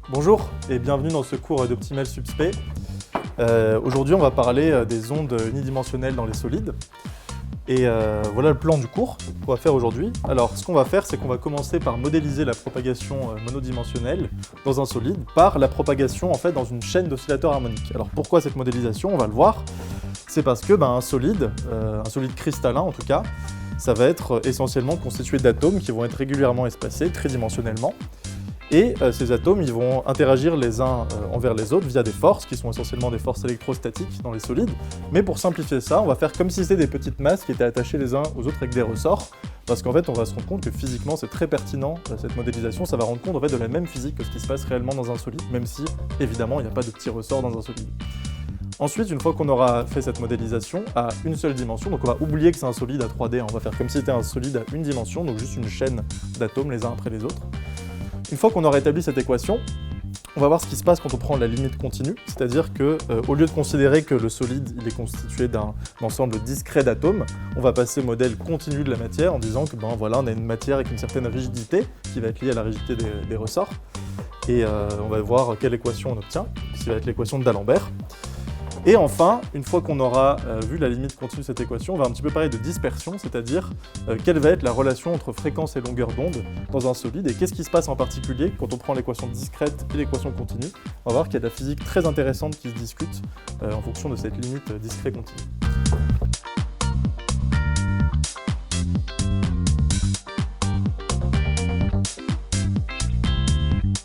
Bonjour et bienvenue dans ce cours d'Optimal Subsp. Aujourd'hui, on va parler des ondes unidimensionnelles dans les solides. Et voilà le plan du cours qu'on va faire aujourd'hui. Alors, ce qu'on va faire, c'est qu'on va commencer par modéliser la propagation monodimensionnelle dans un solide par la propagation en fait dans une chaîne d'oscillateurs harmoniques. Alors, pourquoi cette modélisation? On va le voir. C'est parce que un solide cristallin en tout cas, ça va être essentiellement constitué d'atomes qui vont être régulièrement espacés tridimensionnellement. Et ces atomes, ils vont interagir les uns envers les autres via des forces, qui sont essentiellement des forces électrostatiques dans les solides. Mais pour simplifier ça, on va faire comme si c'était des petites masses qui étaient attachées les uns aux autres avec des ressorts, parce qu'en fait, on va se rendre compte que physiquement, c'est très pertinent, cette modélisation, ça va rendre compte en fait, de la même physique que ce qui se passe réellement dans un solide, même si, évidemment, il n'y a pas de petits ressorts dans un solide. Ensuite, une fois qu'on aura fait cette modélisation à une seule dimension, donc on va oublier que c'est un solide à 3D, on va faire comme si c'était un solide à une dimension, donc juste une chaîne d'atomes les uns après les autres. Une fois qu'on aura établi cette équation, on va voir ce qui se passe quand on prend la limite continue, c'est-à-dire que au lieu de considérer que le solide il est constitué d'un ensemble discret d'atomes, on va passer au modèle continu de la matière en disant que voilà, on a une matière avec une certaine rigidité qui va être liée à la rigidité des ressorts. Et on va voir quelle équation on obtient, qui va être l'équation de D'Alembert. Et enfin, une fois qu'on aura vu la limite continue de cette équation, on va un petit peu parler de dispersion, c'est-à-dire quelle va être la relation entre fréquence et longueur d'onde dans un solide, et qu'est-ce qui se passe en particulier quand on prend l'équation discrète et l'équation continue. On va voir qu'il y a de la physique très intéressante qui se discute en fonction de cette limite discret-continue.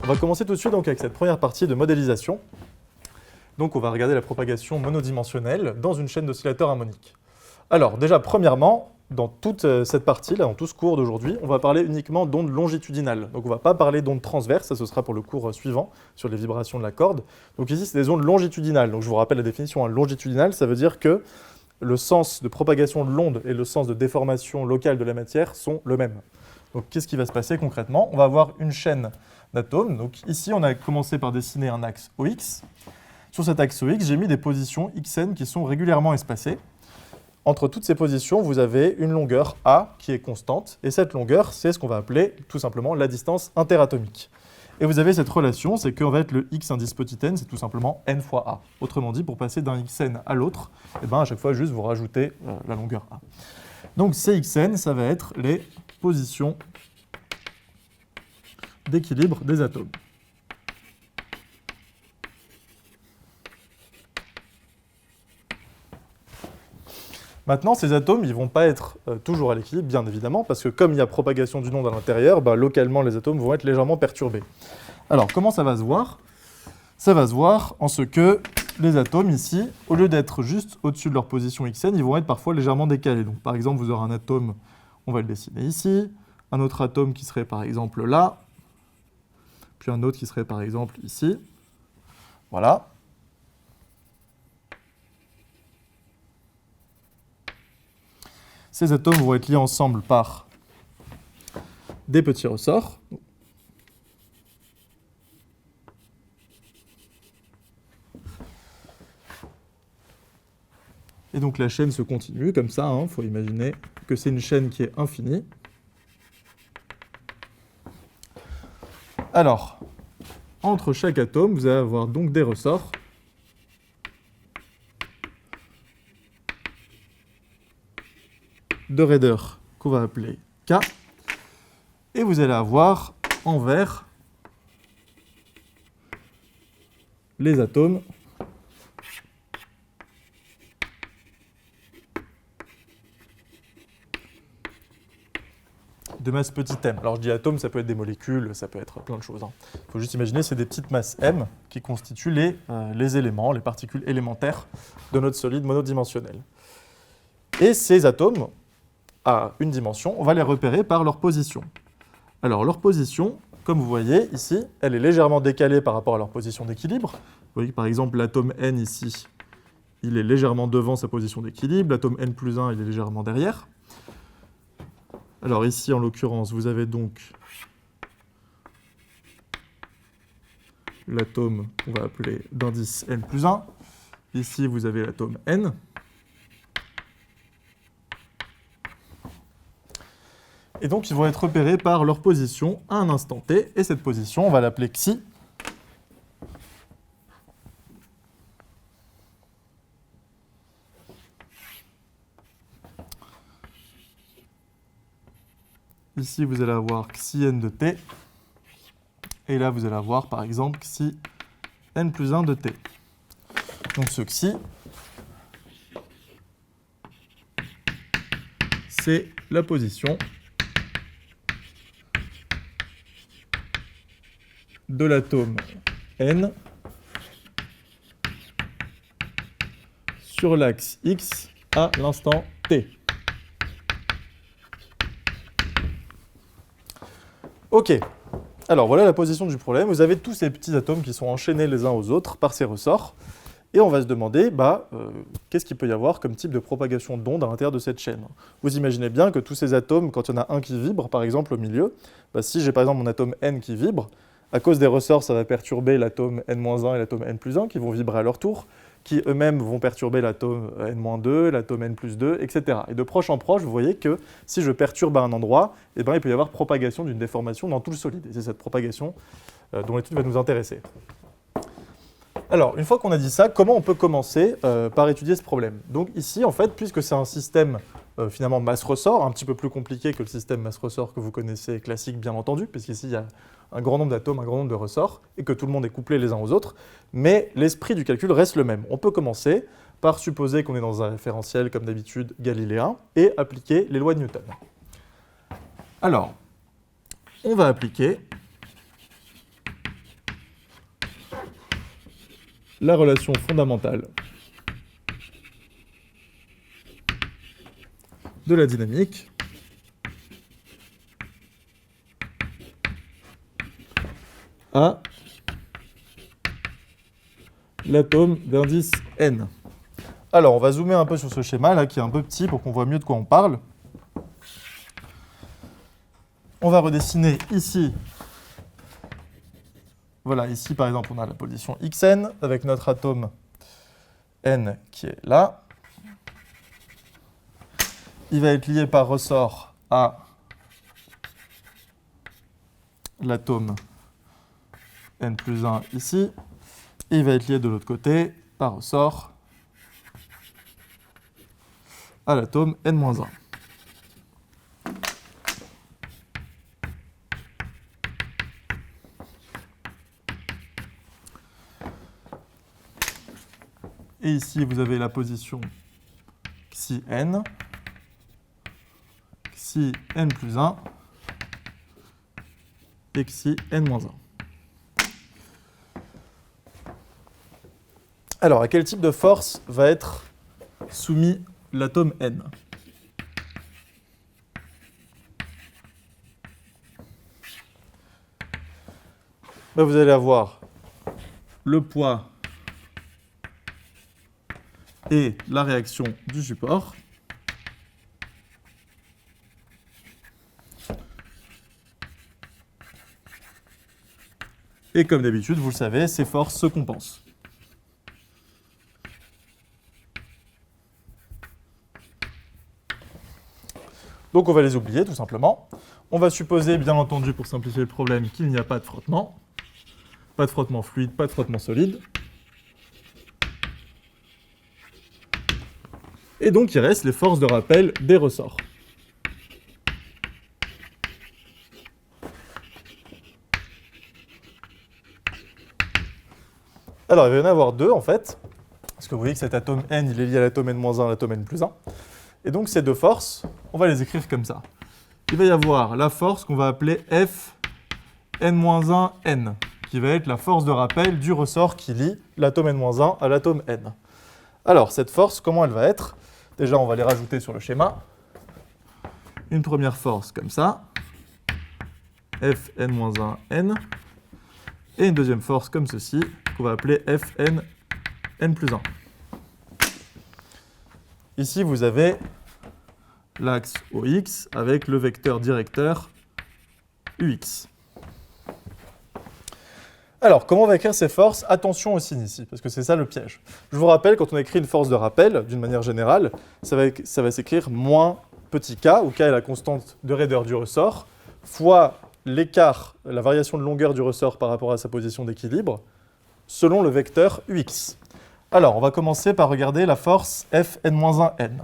On va commencer tout de suite donc, avec cette première partie de modélisation. Donc on va regarder la propagation monodimensionnelle dans une chaîne d'oscillateurs harmoniques. Alors déjà, premièrement, dans toute cette partie, là, dans tout ce cours d'aujourd'hui, on va parler uniquement d'ondes longitudinales. Donc on ne va pas parler d'ondes transverses, ça ce sera pour le cours suivant, sur les vibrations de la corde. Donc ici, c'est des ondes longitudinales. Donc je vous rappelle la définition, longitudinale, ça veut dire que le sens de propagation de l'onde et le sens de déformation locale de la matière sont le même. Donc qu'est-ce qui va se passer concrètement? On va avoir une chaîne d'atomes. Donc ici, on a commencé par dessiner un axe OX. Sur cet axe OX, j'ai mis des positions xn qui sont régulièrement espacées. Entre toutes ces positions, vous avez une longueur A qui est constante, et cette longueur, c'est ce qu'on va appeler tout simplement la distance interatomique. Et vous avez cette relation, c'est qu'en fait le x indice petit n, c'est tout simplement n fois A. Autrement dit, pour passer d'un xn à l'autre, à chaque fois juste vous rajoutez la longueur A. Donc ces xn, ça va être les positions d'équilibre des atomes. Maintenant, ces atomes, ils ne vont pas être toujours à l'équilibre, bien évidemment, parce que comme il y a propagation d'une onde à l'intérieur, localement, les atomes vont être légèrement perturbés. Alors, comment ça va se voir? Ça va se voir en ce que les atomes, ici, au lieu d'être juste au-dessus de leur position xn, ils vont être parfois légèrement décalés. Donc, par exemple, vous aurez un atome, on va le dessiner ici, un autre atome qui serait par exemple là, puis un autre qui serait par exemple ici. Voilà. Ces atomes vont être liés ensemble par des petits ressorts. Et donc la chaîne se continue comme ça, il faut imaginer que c'est une chaîne qui est infinie. Alors, entre chaque atome, vous allez avoir donc des ressorts. De raideur qu'on va appeler K, et vous allez avoir envers les atomes de masse petit m. Alors je dis atomes, ça peut être des molécules, ça peut être plein de choses. Il faut juste imaginer, c'est des petites masses m qui constituent les éléments, les particules élémentaires de notre solide monodimensionnel. Et ces atomes, à une dimension, on va les repérer par leur position. Alors leur position, comme vous voyez ici, elle est légèrement décalée par rapport à leur position d'équilibre. Vous voyez que par exemple l'atome N ici, il est légèrement devant sa position d'équilibre, l'atome N plus 1, il est légèrement derrière. Alors ici en l'occurrence, vous avez donc l'atome qu'on va appeler d'indice N plus 1. Ici vous avez l'atome N. Et donc, ils vont être repérés par leur position à un instant t. Et cette position, on va l'appeler xi. Ici, vous allez avoir xi n de t. Et là, vous allez avoir, par exemple, xi n plus 1 de t. Donc ce xi, c'est la position de l'atome n sur l'axe x à l'instant t. Ok, alors voilà la position du problème. Vous avez tous ces petits atomes qui sont enchaînés les uns aux autres par ces ressorts. Et on va se demander, qu'est-ce qu'il peut y avoir comme type de propagation d'onde à l'intérieur de cette chaîne? Vous imaginez bien que tous ces atomes, quand il y en a un qui vibre, par exemple au milieu, si j'ai par exemple mon atome n qui vibre, à cause des ressorts, ça va perturber l'atome n-1 et l'atome n plus 1 qui vont vibrer à leur tour, qui eux-mêmes vont perturber l'atome n-2, l'atome n plus 2, etc. Et de proche en proche, vous voyez que si je perturbe à un endroit, il peut y avoir propagation d'une déformation dans tout le solide. Et c'est cette propagation dont l'étude va nous intéresser. Alors, une fois qu'on a dit ça, comment on peut commencer par étudier ce problème? Donc ici, en fait, puisque c'est un système finalement masse-ressort, un petit peu plus compliqué que le système masse-ressort que vous connaissez classique, bien entendu, puisqu'ici, il y a un grand nombre d'atomes, un grand nombre de ressorts, et que tout le monde est couplé les uns aux autres, mais l'esprit du calcul reste le même. On peut commencer par supposer qu'on est dans un référentiel, comme d'habitude, galiléen, et appliquer les lois de Newton. Alors, on va appliquer la relation fondamentale de la dynamique à l'atome d'indice n. Alors, on va zoomer un peu sur ce schéma là, qui est un peu petit pour qu'on voit mieux de quoi on parle. On va redessiner ici. Voilà, ici par exemple, on a la position xn avec notre atome n qui est là. Il va être lié par ressort à l'atome n plus 1 ici. Et il va être lié de l'autre côté par ressort à l'atome n-1. Et ici, vous avez la position xi n plus 1 et xi n-1. Alors, à quel type de force va être soumis l'atome n? Vous allez avoir le poids et la réaction du support. Et comme d'habitude, vous le savez, ces forces se compensent. Donc on va les oublier tout simplement. On va supposer, bien entendu, pour simplifier le problème, qu'il n'y a pas de frottement. Pas de frottement fluide, pas de frottement solide. Et donc il reste les forces de rappel des ressorts. Alors il va y en avoir deux en fait, parce que vous voyez que cet atome n, il est lié à l'atome n-1, à l'atome n plus 1. Et donc ces deux forces, on va les écrire comme ça. Il va y avoir la force qu'on va appeler F n-1 n, qui va être la force de rappel du ressort qui lie l'atome n-1 à l'atome n. Alors cette force, comment elle va être? Déjà, on va les rajouter sur le schéma. Une première force comme ça, F n-1 n, et une deuxième force comme ceci, qu'on va appeler F n plus 1. Ici, vous avez l'axe OX avec le vecteur directeur UX. Alors, comment on va écrire ces forces? Attention au signe ici, parce que c'est ça le piège. Je vous rappelle, quand on écrit une force de rappel, d'une manière générale, ça va s'écrire moins petit k, où k est la constante de raideur du ressort, fois l'écart, la variation de longueur du ressort par rapport à sa position d'équilibre, selon le vecteur UX. Alors, on va commencer par regarder la force F n-1 n.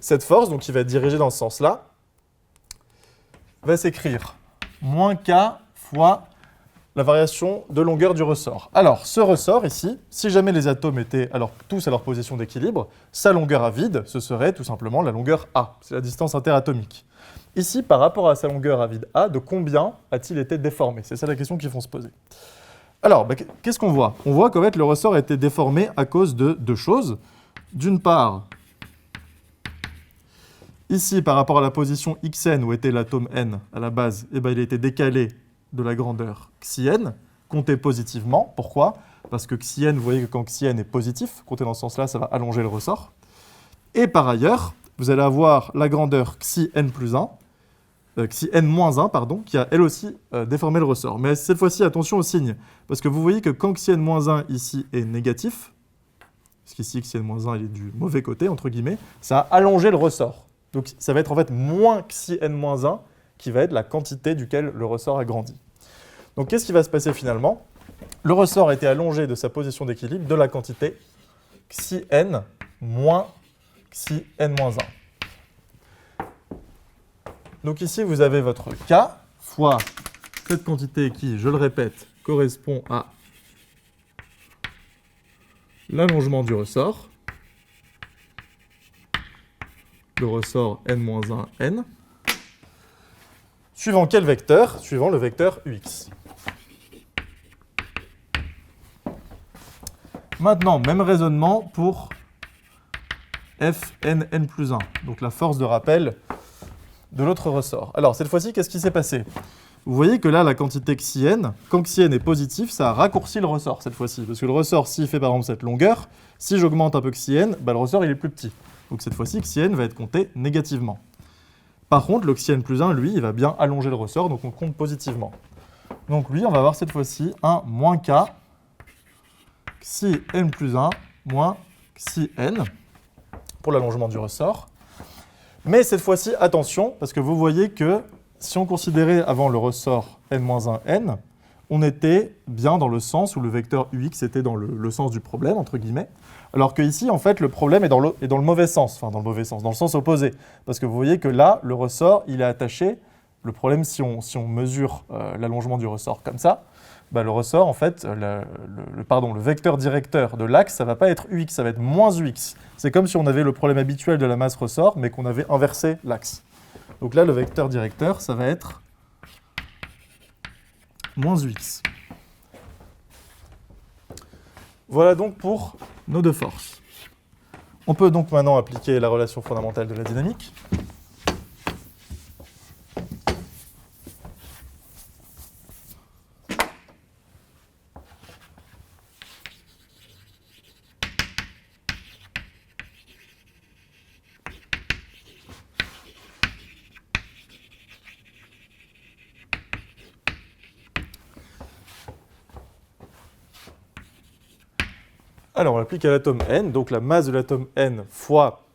Cette force, donc, qui va être dirigée dans ce sens-là, va s'écrire moins k fois la variation de longueur du ressort. Alors, ce ressort ici, si jamais les atomes étaient tous à leur position d'équilibre, sa longueur à vide, ce serait tout simplement la longueur A. C'est la distance interatomique. Ici, par rapport à sa longueur à vide A, de combien a-t-il été déformé? C'est ça la question qu'il faut se poser. Alors, qu'est-ce qu'on voit? On voit qu'en fait, le ressort a été déformé à cause de deux choses. D'une part, ici, par rapport à la position xn où était l'atome n à la base, il a été décalé de la grandeur xi n, compté positivement. Pourquoi? Parce que xi n, vous voyez que quand xi n est positif, compté dans ce sens-là, ça va allonger le ressort. Et par ailleurs, vous allez avoir la grandeur xi n plus 1, xi n moins 1, pardon, qui a elle aussi déformé le ressort. Mais cette fois-ci, attention au signe, parce que vous voyez que quand xi n moins 1 ici est négatif, parce qu'ici xi n moins 1 il est du mauvais côté, entre guillemets, ça a allongé le ressort. Donc ça va être en fait moins xi n moins 1 qui va être la quantité duquel le ressort a grandi. Donc qu'est-ce qui va se passer finalement? Le ressort a été allongé de sa position d'équilibre de la quantité xi n moins xi n moins 1. Donc ici, vous avez votre K fois cette quantité qui, je le répète, correspond à l'allongement du ressort. Le ressort n-1, n. Suivant quel vecteur? Suivant le vecteur ux. Maintenant, même raisonnement pour Fn n plus 1, donc la force de rappel de l'autre ressort. Alors, cette fois-ci, qu'est-ce qui s'est passé? Vous voyez que là, la quantité xi n, quand xi n est positif, ça a raccourci le ressort cette fois-ci. Parce que le ressort, s'il fait par exemple cette longueur, si j'augmente un peu xi n, le ressort il est plus petit. Donc cette fois-ci, xi n va être compté négativement. Par contre, le xi n plus 1, lui, il va bien allonger le ressort, donc on compte positivement. Donc lui, on va avoir cette fois-ci un moins k xi n plus 1 moins xi n pour l'allongement du ressort. Mais cette fois-ci, attention, parce que vous voyez que si on considérait avant le ressort n-1 n, on était bien dans le sens où le vecteur ux était dans le sens du problème, entre guillemets, alors que ici, en fait, le problème est dans le mauvais sens, enfin dans le mauvais sens, dans le sens opposé. Parce que vous voyez que là, le ressort, il est attaché. Le problème, si on mesure l'allongement du ressort comme ça, le ressort, en fait, le vecteur directeur de l'axe, ça ne va pas être ux, ça va être moins ux. C'est comme si on avait le problème habituel de la masse ressort, mais qu'on avait inversé l'axe. Donc là, le vecteur directeur, ça va être moins ux. Voilà donc pour nos deux forces. On peut donc maintenant appliquer la relation fondamentale de la dynamique. Alors, on l'applique à l'atome n, donc la masse de l'atome n fois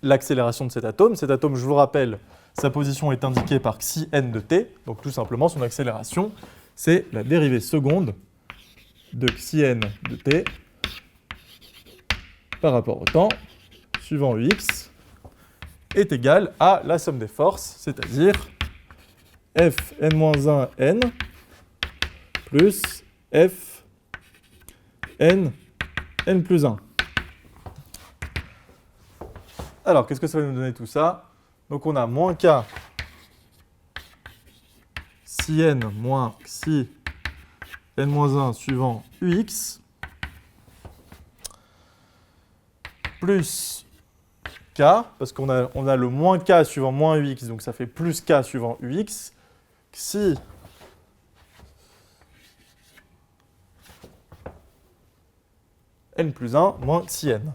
l'accélération de cet atome. Cet atome, je vous rappelle, sa position est indiquée par xi n de t, donc tout simplement son accélération, c'est la dérivée seconde de xi n de t par rapport au temps, suivant ux, est égale à la somme des forces, c'est-à-dire f n-1 n plus f n n plus 1. Alors, qu'est-ce que ça va nous donner tout ça? Donc, on a moins k si n moins xi n-1 suivant ux plus k, parce qu'on a le moins k suivant moins ux, donc ça fait plus k suivant ux, xi n plus 1 moins xi n.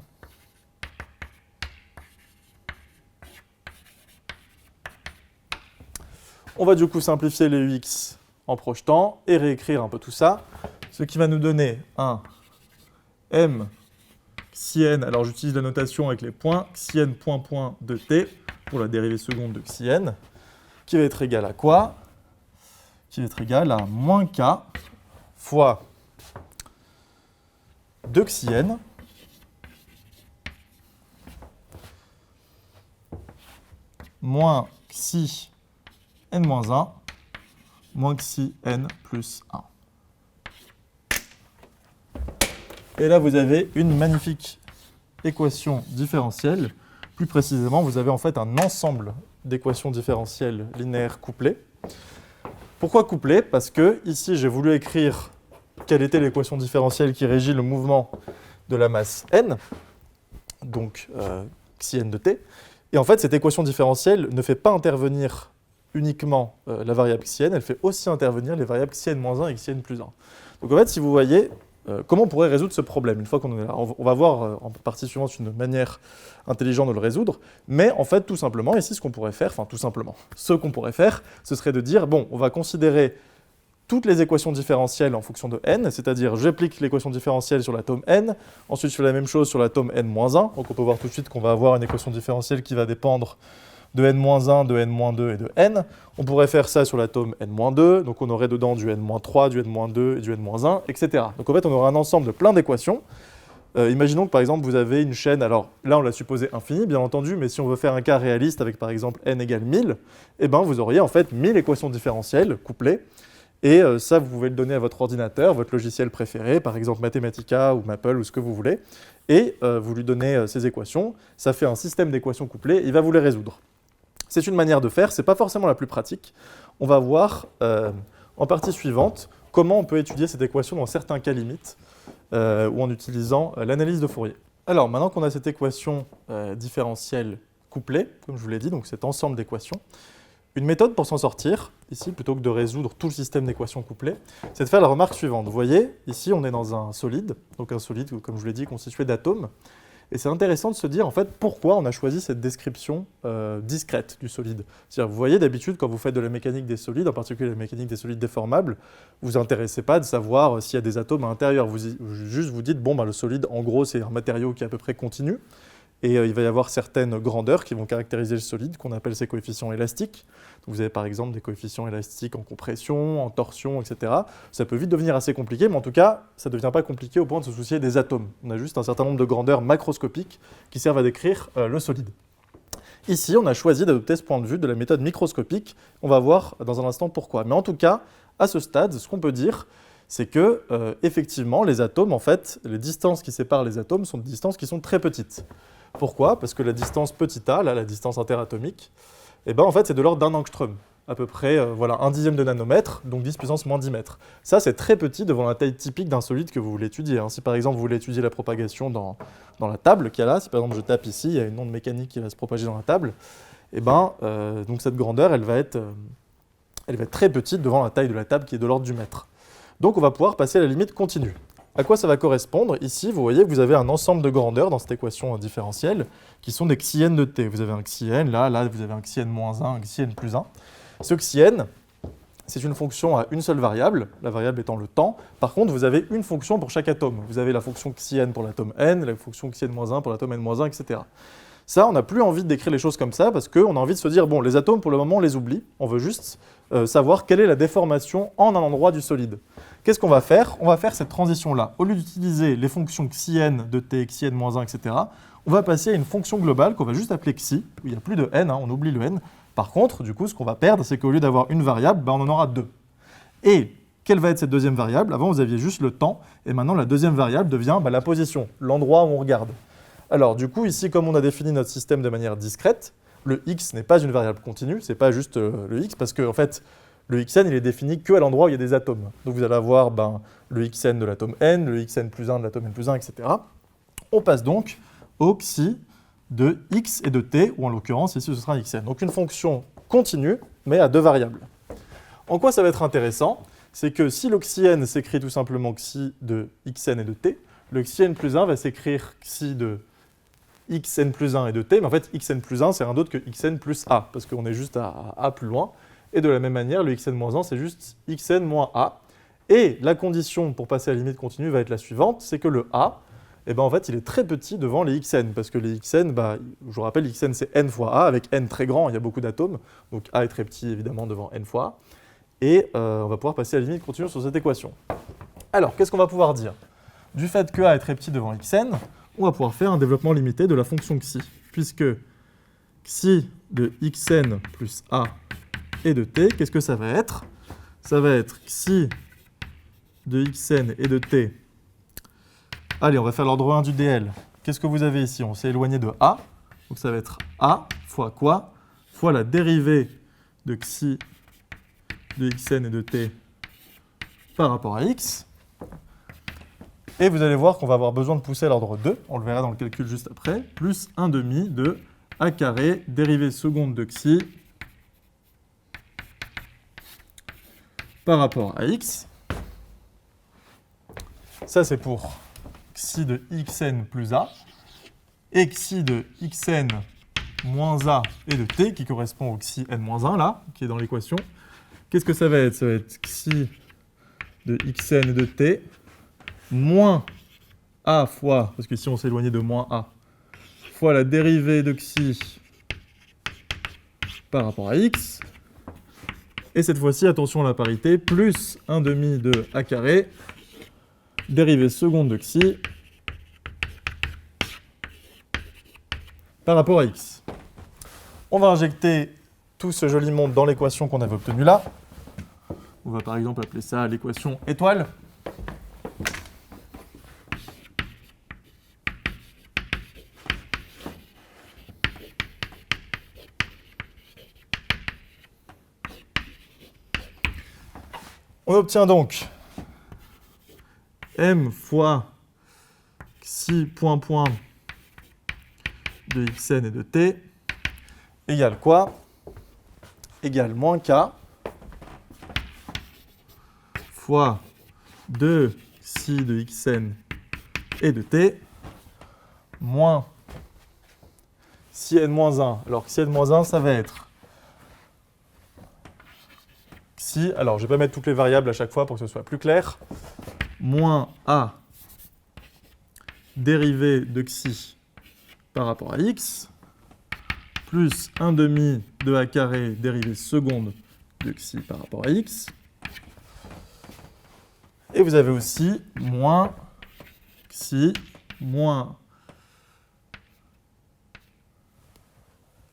On va du coup simplifier les ux en projetant et réécrire un peu tout ça, ce qui va nous donner un m xi n, alors j'utilise la notation avec les points, xi n point point de t pour la dérivée seconde de xi n, qui va être égal à quoi? Qui va être égal à moins k fois 2 xi n moins xi n-1 moins xi n plus 1. Et là, vous avez une magnifique équation différentielle. Plus précisément, vous avez en fait un ensemble d'équations différentielles linéaires couplées. Pourquoi couplées? Parce que ici, j'ai voulu écrire quelle était l'équation différentielle qui régit le mouvement de la masse n, donc xi n de t. Et en fait, cette équation différentielle ne fait pas intervenir uniquement la variable xi n, elle fait aussi intervenir les variables xi n-1 et xi n plus 1. Donc en fait, si vous voyez, comment on pourrait résoudre ce problème une fois qu'on est là? On va voir en partie suivante une manière intelligente de le résoudre, mais en fait, tout simplement, ici, ce qu'on pourrait faire, ce serait de dire, bon, on va considérer toutes les équations différentielles en fonction de n, c'est-à-dire j'applique l'équation différentielle sur l'atome n, ensuite je fais la même chose sur l'atome n-1, donc on peut voir tout de suite qu'on va avoir une équation différentielle qui va dépendre de n-1, de n-2 et de n. On pourrait faire ça sur l'atome n-2, donc on aurait dedans du n-3, du n-2 et du n-1, etc. Donc en fait, on aura un ensemble de plein d'équations. Imaginons que par exemple, vous avez une chaîne, alors là on l'a supposé infinie, bien entendu, mais si on veut faire un cas réaliste avec par exemple n égale 1000, eh ben, vous auriez en fait 1000 équations différentielles couplées. Et ça, vous pouvez le donner à votre ordinateur, votre logiciel préféré, par exemple Mathematica ou Maple ou ce que vous voulez, et vous lui donnez ces équations, ça fait un système d'équations couplées, il va vous les résoudre. C'est une manière de faire, ce n'est pas forcément la plus pratique. On va voir en partie suivante comment on peut étudier cette équation dans certains cas limites ou en utilisant l'analyse de Fourier. Alors maintenant qu'on a cette équation différentielle couplée, comme je vous l'ai dit, donc cet ensemble d'équations, une méthode pour s'en sortir, ici, plutôt que de résoudre tout le système d'équations couplées, c'est de faire la remarque suivante. Vous voyez, ici on est dans un solide, donc un solide, comme je vous l'ai dit, constitué d'atomes. Et c'est intéressant de se dire, en fait, pourquoi on a choisi cette description discrète du solide. C'est-à-dire, vous voyez, d'habitude, quand vous faites de la mécanique des solides, en particulier la mécanique des solides déformables, vous ne vous intéressez pas de savoir s'il y a des atomes à l'intérieur. Juste vous dites, bon, le solide, en gros, c'est un matériau qui est à peu près continu. Et il va y avoir certaines grandeurs qui vont caractériser le solide, qu'on appelle ses coefficients élastiques. Donc vous avez par exemple des coefficients élastiques en compression, en torsion, etc. Ça peut vite devenir assez compliqué, mais en tout cas, ça ne devient pas compliqué au point de se soucier des atomes. On a juste un certain nombre de grandeurs macroscopiques qui servent à décrire le solide. Ici, on a choisi d'adopter ce point de vue de la méthode microscopique. On va voir dans un instant pourquoi. Mais en tout cas, à ce stade, ce qu'on peut dire, c'est que, effectivement, les atomes, en fait, les distances qui séparent les atomes sont des distances qui sont très petites. Pourquoi? Parce que la distance petit a, là, la distance interatomique, eh ben, en fait, c'est de l'ordre d'1 angstrom, à peu près voilà, 1/10 de nanomètre, donc 10 puissance moins 10 mètres. Ça, c'est très petit devant la taille typique d'un solide que vous voulez étudier. Hein. Si par exemple, vous voulez étudier la propagation dans la table qu'il y a là, si par exemple je tape ici, il y a une onde mécanique qui va se propager dans la table, eh ben, donc cette grandeur, elle va être très petite devant la taille de la table qui est de l'ordre du mètre. Donc on va pouvoir passer à la limite continue. À quoi ça va correspondre? Ici, vous voyez que vous avez un ensemble de grandeurs dans cette équation différentielle qui sont des xi n de t. Vous avez un xi n, là vous avez un xi n-1, un xi n plus 1. Ce xi n, c'est une fonction à une seule variable, la variable étant le temps. Par contre, vous avez une fonction pour chaque atome. Vous avez la fonction xi n pour l'atome n, la fonction xi n-1 pour l'atome n-1, etc. Ça, on n'a plus envie d'écrire les choses comme ça parce qu'on a envie de se dire, bon, les atomes, pour le moment, on les oublie. On veut juste savoir quelle est la déformation en un endroit du solide. Qu'est-ce qu'on va faire? On va faire cette transition-là. Au lieu d'utiliser les fonctions xi n de t, xi n-1, etc., on va passer à une fonction globale qu'on va juste appeler xi, où il n'y a plus de n, hein, on oublie le n. Par contre, du coup, ce qu'on va perdre, c'est qu'au lieu d'avoir une variable, on en aura deux. Et quelle va être cette deuxième variable? Avant, vous aviez juste le temps, et maintenant, la deuxième variable devient la position, l'endroit où on regarde. Alors, du coup, ici, comme on a défini notre système de manière discrète, le x n'est pas une variable continue, c'est pas juste le x, parce que, en fait, le xn, il est défini qu'à l'endroit où il y a des atomes. Donc vous allez avoir le xn de l'atome n, le xn plus 1 de l'atome n plus 1, etc. On passe donc au xi de x et de t, ou en l'occurrence, ici, ce sera xn. Donc une fonction continue, mais à deux variables. En quoi ça va être intéressant? C'est que si le xn s'écrit tout simplement xi de xn et de t, le xn plus 1 va s'écrire xi de xn plus 1 et de t, mais en fait, xn plus 1, c'est rien d'autre que xn plus a, parce qu'on est juste à a plus loin. Et de la même manière, le xn-1, c'est juste xn moins a. Et la condition pour passer à la limite continue va être la suivante, c'est que le a, en fait, il est très petit devant les xn, parce que les xn, je vous rappelle, xn c'est n fois a, avec n très grand, il y a beaucoup d'atomes, donc a est très petit évidemment devant n fois a. Et on va pouvoir passer à la limite continue sur cette équation. Alors, qu'est-ce qu'on va pouvoir dire? Du fait que a est très petit devant xn, on va pouvoir faire un développement limité de la fonction xi, puisque xi de xn plus a et de t, qu'est-ce que ça va être? Ça va être xi de xn et de t. Allez, on va faire l'ordre 1 du dl. Qu'est-ce que vous avez ici? On s'est éloigné de a. Donc ça va être a fois quoi? Fois la dérivée de xi de xn et de t par rapport à x. Et vous allez voir qu'on va avoir besoin de pousser à l'ordre 2, on le verra dans le calcul juste après, plus 1 demi de a carré dérivée seconde de xi par rapport à x. Ça, c'est pour xi de xn plus a, et xi de xn moins a et de t, qui correspond au xi n-1, là, qui est dans l'équation. Qu'est-ce que ça va être? Ça va être xi de xn et de t, moins a fois, parce qu'ici on s'est éloigné de moins a, fois la dérivée de xi par rapport à x. Et cette fois-ci, attention à la parité, plus 1 demi de a carré, dérivée seconde de xi par rapport à x. On va injecter tout ce joli monde dans l'équation qu'on avait obtenue là. On va par exemple appeler ça l'équation étoile. On obtient donc m fois xi point point de xn et de t égale quoi? Égale moins k fois 2 xi de xn et de t moins xi n-1. Alors xi n-1, ça va être xi, alors je ne vais pas mettre toutes les variables à chaque fois pour que ce soit plus clair, moins a dérivée de xi par rapport à x, plus 1 demi de a carré dérivée seconde de xi par rapport à x. Et vous avez aussi moins xi, moins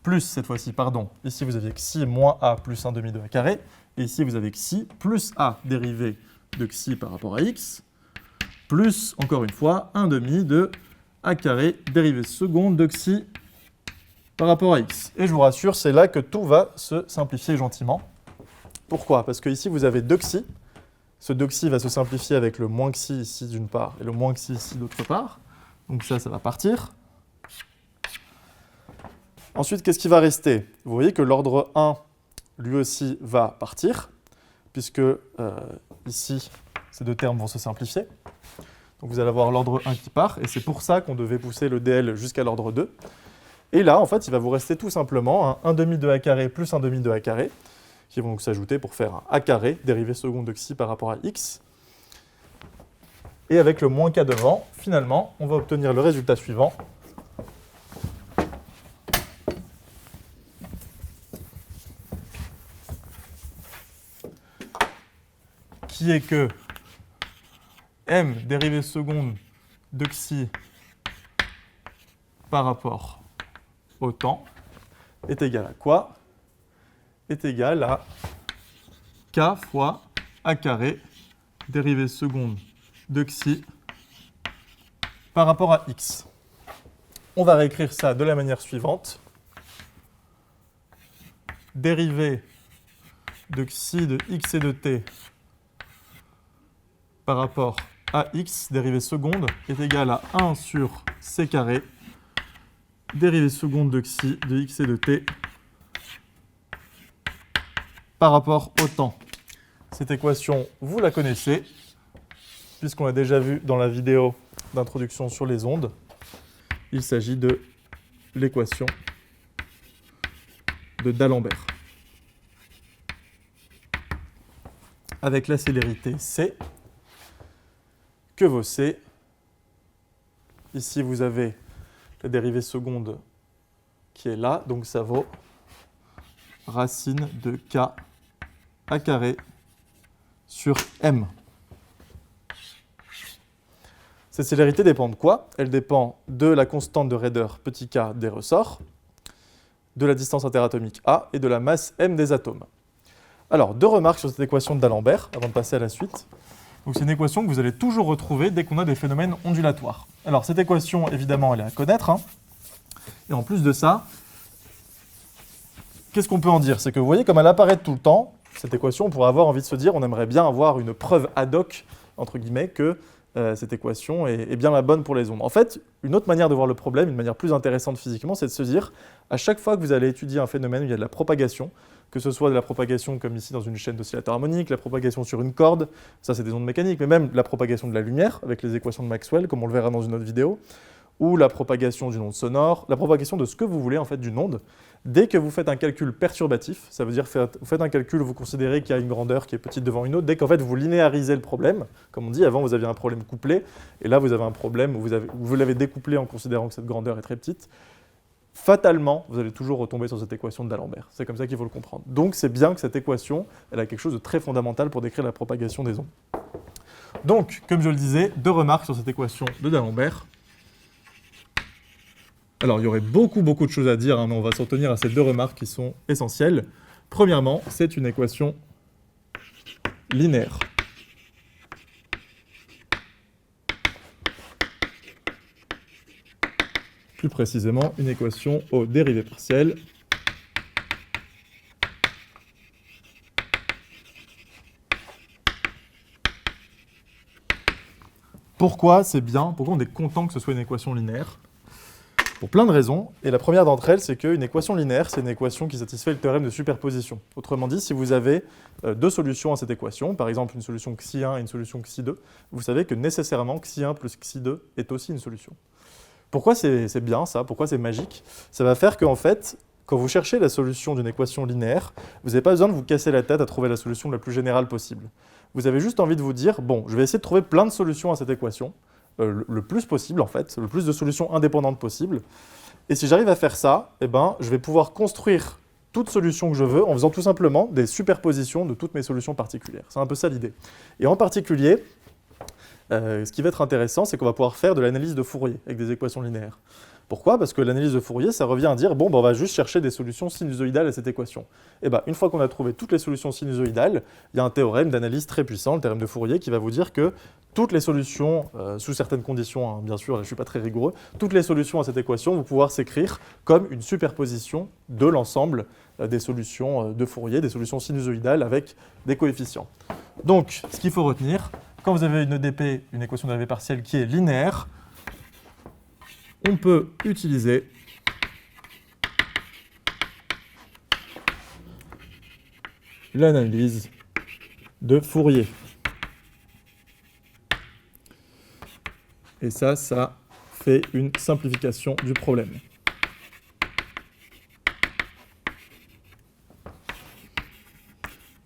plus cette fois-ci, pardon. Ici vous aviez xi moins a plus 1 demi de a carré. Et ici vous avez xi plus a dérivée de xi par rapport à x, plus, encore une fois, 1 demi de a carré dérivée seconde de xi par rapport à x. Et je vous rassure, c'est là que tout va se simplifier gentiment. Pourquoi? Parce que ici vous avez 2 xi. Ce 2 xi va se simplifier avec le moins xi ici d'une part et le moins xi ici d'autre part. Donc ça va partir. Ensuite, qu'est-ce qui va rester? Vous voyez que l'ordre 1, lui aussi, va partir, puisque ici, ces deux termes vont se simplifier. Donc vous allez avoir l'ordre 1 qui part, et c'est pour ça qu'on devait pousser le dl jusqu'à l'ordre 2. Et là, en fait, il va vous rester tout simplement un 1 demi de a carré plus 1 demi de a carré, qui vont donc s'ajouter pour faire un a carré, dérivée seconde de xi par rapport à x. Et avec le moins k devant, finalement, on va obtenir le résultat suivant. Qui est que m dérivée seconde de xi par rapport au temps est égal à quoi? Est égal à k fois a carré dérivée seconde de xi par rapport à x. On va réécrire ça de la manière suivante. Dérivée de xi de x et de t par rapport à x, dérivée seconde, est égale à 1 sur c carré, dérivée seconde de xi de x et de t par rapport au temps. Cette équation, vous la connaissez, puisqu'on l'a déjà vu dans la vidéo d'introduction sur les ondes. Il s'agit de l'équation de d'Alembert. Avec la célérité c, que vaut c? Ici, vous avez la dérivée seconde qui est là, donc ça vaut racine de k a carré sur m. Cette célérité dépend de quoi? Elle dépend de la constante de raideur petit k des ressorts, de la distance interatomique a et de la masse m des atomes. Alors, 2 remarques sur cette équation de D'Alembert, avant de passer à la suite. Donc, c'est une équation que vous allez toujours retrouver dès qu'on a des phénomènes ondulatoires. Alors, cette équation, évidemment, elle est à connaître, hein. Et en plus de ça, qu'est-ce qu'on peut en dire? C'est que vous voyez, comme elle apparaît tout le temps, cette équation, on pourrait avoir envie de se dire, on aimerait bien avoir une preuve ad hoc, entre guillemets, que cette équation est bien la bonne pour les ondes. En fait, une autre manière de voir le problème, une manière plus intéressante physiquement, c'est de se dire, à chaque fois que vous allez étudier un phénomène où il y a de la propagation, que ce soit de la propagation comme ici dans une chaîne d'oscillateurs harmoniques, la propagation sur une corde, ça c'est des ondes mécaniques, mais même la propagation de la lumière, avec les équations de Maxwell, comme on le verra dans une autre vidéo, ou la propagation d'une onde sonore, la propagation de ce que vous voulez en fait d'une onde. Dès que vous faites un calcul perturbatif, ça veut dire vous faites un calcul où vous considérez qu'il y a une grandeur qui est petite devant une autre, dès qu'en fait vous linéarisez le problème, comme on dit, avant vous aviez un problème couplé, et là vous avez un problème où vous l'avez découplé en considérant que cette grandeur est très petite, fatalement, vous allez toujours retomber sur cette équation de D'Alembert. C'est comme ça qu'il faut le comprendre. Donc c'est bien que cette équation, elle a quelque chose de très fondamental pour décrire la propagation des ondes. Donc, comme je le disais, 2 remarques sur cette équation de D'Alembert. Alors, il y aurait beaucoup de choses à dire, hein, mais on va s'en tenir à ces 2 remarques qui sont essentielles. Premièrement, c'est une équation linéaire. Plus précisément, une équation aux dérivées partielles. Pourquoi c'est bien? Pourquoi on est content que ce soit une équation linéaire? Pour plein de raisons, et la première d'entre elles, c'est qu'une équation linéaire, c'est une équation qui satisfait le théorème de superposition. Autrement dit, si vous avez 2 solutions à cette équation, par exemple une solution xi1 et une solution xi2, vous savez que nécessairement xi1 plus xi2 est aussi une solution. Pourquoi c'est bien ça? Pourquoi c'est magique? Ça va faire qu'en fait, quand vous cherchez la solution d'une équation linéaire, vous n'avez pas besoin de vous casser la tête à trouver la solution la plus générale possible. Vous avez juste envie de vous dire, bon, je vais essayer de trouver plein de solutions à cette équation, le plus possible en fait, le plus de solutions indépendantes possible. Et si j'arrive à faire ça, eh ben, je vais pouvoir construire toute solution que je veux en faisant tout simplement des superpositions de toutes mes solutions particulières. C'est un peu ça l'idée. Et en particulier, ce qui va être intéressant, c'est qu'on va pouvoir faire de l'analyse de Fourier avec des équations linéaires. Pourquoi? Parce que l'analyse de Fourier, ça revient à dire, bon, ben, on va juste chercher des solutions sinusoïdales à cette équation. Et ben, une fois qu'on a trouvé toutes les solutions sinusoïdales, il y a un théorème d'analyse très puissant, le théorème de Fourier, qui va vous dire que toutes les solutions, sous certaines conditions, hein, bien sûr, là, je ne suis pas très rigoureux, toutes les solutions à cette équation vont pouvoir s'écrire comme une superposition de l'ensemble des solutions de Fourier, des solutions sinusoïdales avec des coefficients. Donc, ce qu'il faut retenir, quand vous avez une EDP, une équation de dérivée partielle qui est linéaire, on peut utiliser l'analyse de Fourier. Et ça fait une simplification du problème.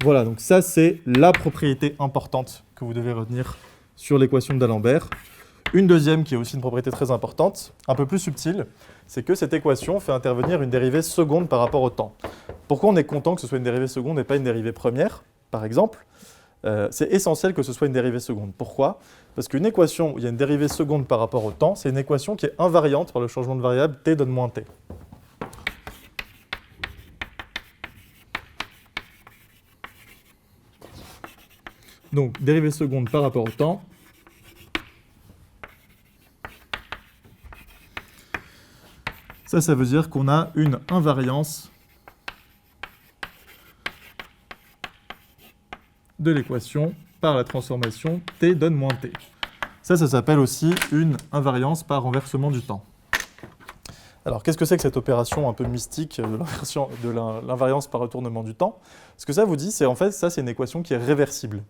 Voilà, donc ça c'est la propriété importante que vous devez retenir sur l'équation de D'Alembert. Une deuxième qui est aussi une propriété très importante, un peu plus subtile, c'est que cette équation fait intervenir une dérivée seconde par rapport au temps. Pourquoi on est content que ce soit une dérivée seconde et pas une dérivée première, par exemple? C'est essentiel que ce soit une dérivée seconde. Pourquoi? Parce qu'une équation où il y a une dérivée seconde par rapport au temps, c'est une équation qui est invariante par le changement de variable t donne moins t. Donc, dérivée seconde par rapport au temps. Ça veut dire qu'on a une invariance de l'équation par la transformation t donne moins t. Ça s'appelle aussi une invariance par renversement du temps. Alors, qu'est-ce que c'est que cette opération un peu mystique de l'invariance par retournement du temps? Ce que ça vous dit, c'est en fait, ça c'est une équation qui est réversible.